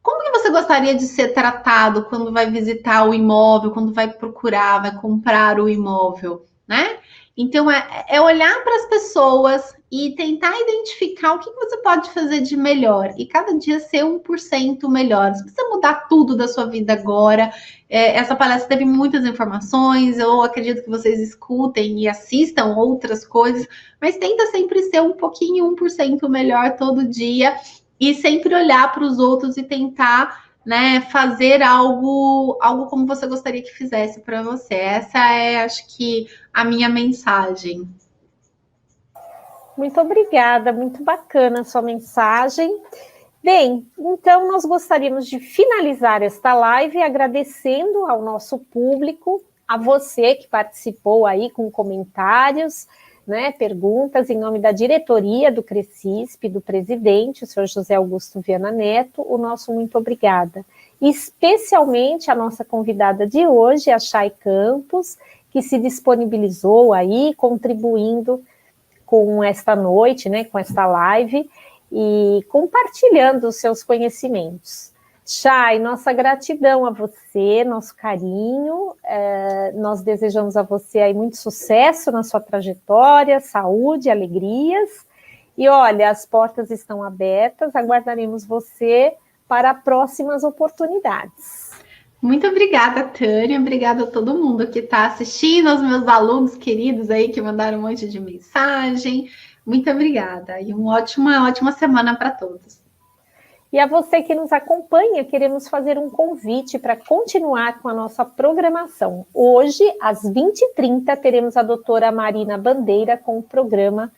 Como que você gostaria de ser tratado quando vai visitar o imóvel, quando vai procurar, vai comprar o imóvel, né? Então, é olhar para as pessoas e tentar identificar o que você pode fazer de melhor. E cada dia ser 1% melhor. Não precisa mudar tudo da sua vida agora. Essa palestra teve muitas informações. Eu acredito que vocês escutem e assistam outras coisas. Mas tenta sempre ser um pouquinho, 1% melhor todo dia. E sempre olhar para os outros e tentar, né, fazer algo como você gostaria que fizesse para você. Essa acho que, a minha mensagem. Muito obrigada, muito bacana a sua mensagem. Bem, então nós gostaríamos de finalizar esta live agradecendo ao nosso público a você que participou aí com comentários, né, perguntas, em nome da diretoria do Crescisp, do presidente, o senhor José Augusto Viana Neto, o nosso muito obrigada. Especialmente a nossa convidada de hoje, a Chay Campos, que se disponibilizou aí, contribuindo com esta noite, né, com esta live, e compartilhando os seus conhecimentos. Chay, nossa gratidão a você, nosso carinho, nós desejamos a você aí muito sucesso na sua trajetória, saúde, alegrias, e olha, as portas estão abertas, aguardaremos você para próximas oportunidades. Muito obrigada, Tânia, obrigada a todo mundo que está assistindo, aos meus alunos queridos aí que mandaram um monte de mensagem, muito obrigada, e uma ótima semana para todos. E a você que nos acompanha, queremos fazer um convite para continuar com a nossa programação. Hoje, às 20h30, teremos a doutora Marina Bandeira com o programa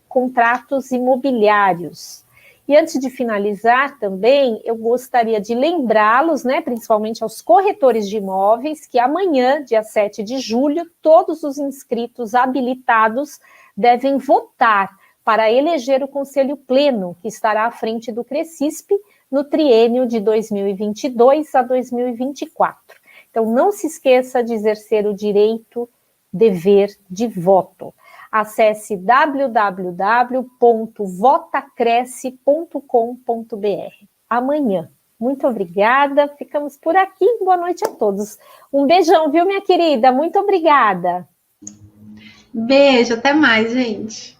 Contratos Imobiliários. E antes de finalizar também, eu gostaria de lembrá-los, né, principalmente aos corretores de imóveis, que amanhã, dia 7 de julho, todos os inscritos habilitados devem votar para eleger o Conselho Pleno, que estará à frente do Crescisp no triênio de 2022 a 2024. Então, não se esqueça de exercer o direito, dever de voto. Acesse www.votacresce.com.br. Amanhã. Muito obrigada. Ficamos por aqui. Boa noite a todos. Um beijão, viu, minha querida? Muito obrigada. Beijo, até mais, gente.